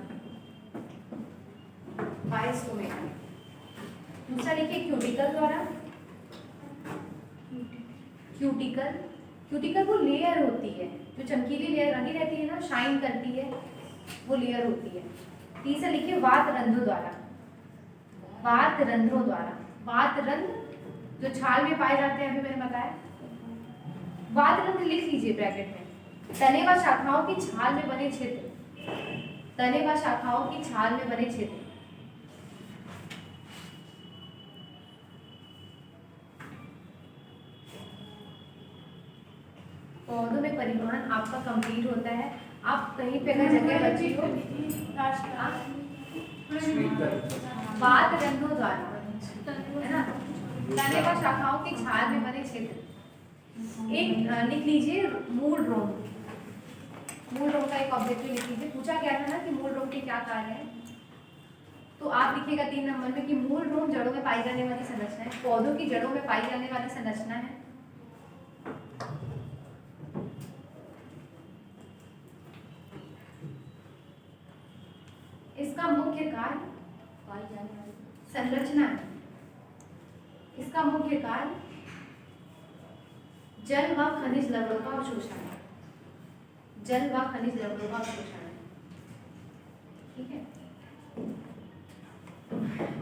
बाय स्टोमेटा। दूसरा लिखिए क्यूटिकल द्वारा। क्यूटिकल वो लेयर होती है जो चमकीली लेयर बनी रहती है ना, शाइन करती है, वो लेयर होती है। तीसरा लिखिए वात रंध्रों द्वारा। वात रंध्र जो छाल में पाए जाते हैं, अभी मैंने बताया। वात रंध्र लिख लीजिए ब्रैकेट में। तने व शाखाओं की छाल में बने क्षेत्र, तने व शाखाओं की छाल में बने क्षेत्र। पौधों में परिवहन आपका कंप्लीट होता है। आप कहीं पे अगर जगह बची हो, वात रंध्रों द्वारा, है ना, तने व शाखाओं की छाल में बने क्षेत्र। एक लिख लीजिए मूल रोम। मूल रोम का एक ऑब्जेक्टिव लिख लीजिए। पूछा गया था ना कि मूल रोम के क्या कार्य है, तो आप लिखिएगा 3 नंबर में कि मूल रोम जड़ों में पाई जाने वाली संरचना है, पौधों की जड़ों में पाई जाने वाली संरचना है। इसका मुख्य कार्य पाई जाने वाली संरचना है। इसका मुख्य कार्य जल व खनिज लवणों का अवशोषण है। जल व खनिज लवणों का अवशोषण है। ठीक है।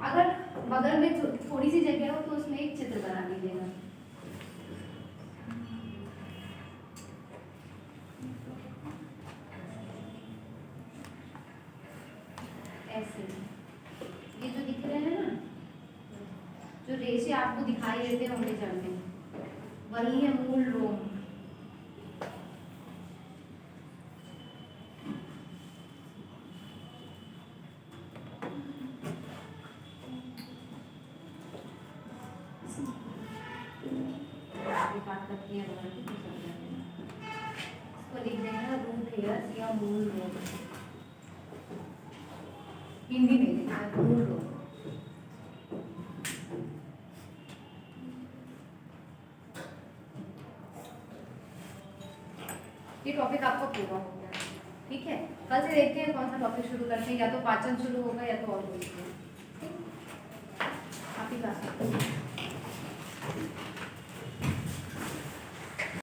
अगर बगल में थोड़ी सी जगह हो तो उसमें एक चित्र बना लीजिएगा। ऐसे ये जो दिख रहे हैं ना, जो रेशे आपको दिखाई देते होंगे जड़ में, वही है मूल रोम। इसको लिख देना रूट हेयर्स या मूल रोम, हिंदी में लिखना है मूल रोम। ये टॉपिक आपका पूरा हो गया। ठीक है, कल से देखते हैं कौन सा टॉपिक शुरू करते हैं, या तो पाचन शुरू होगा या तो और कोई। ठीक, आप ही बात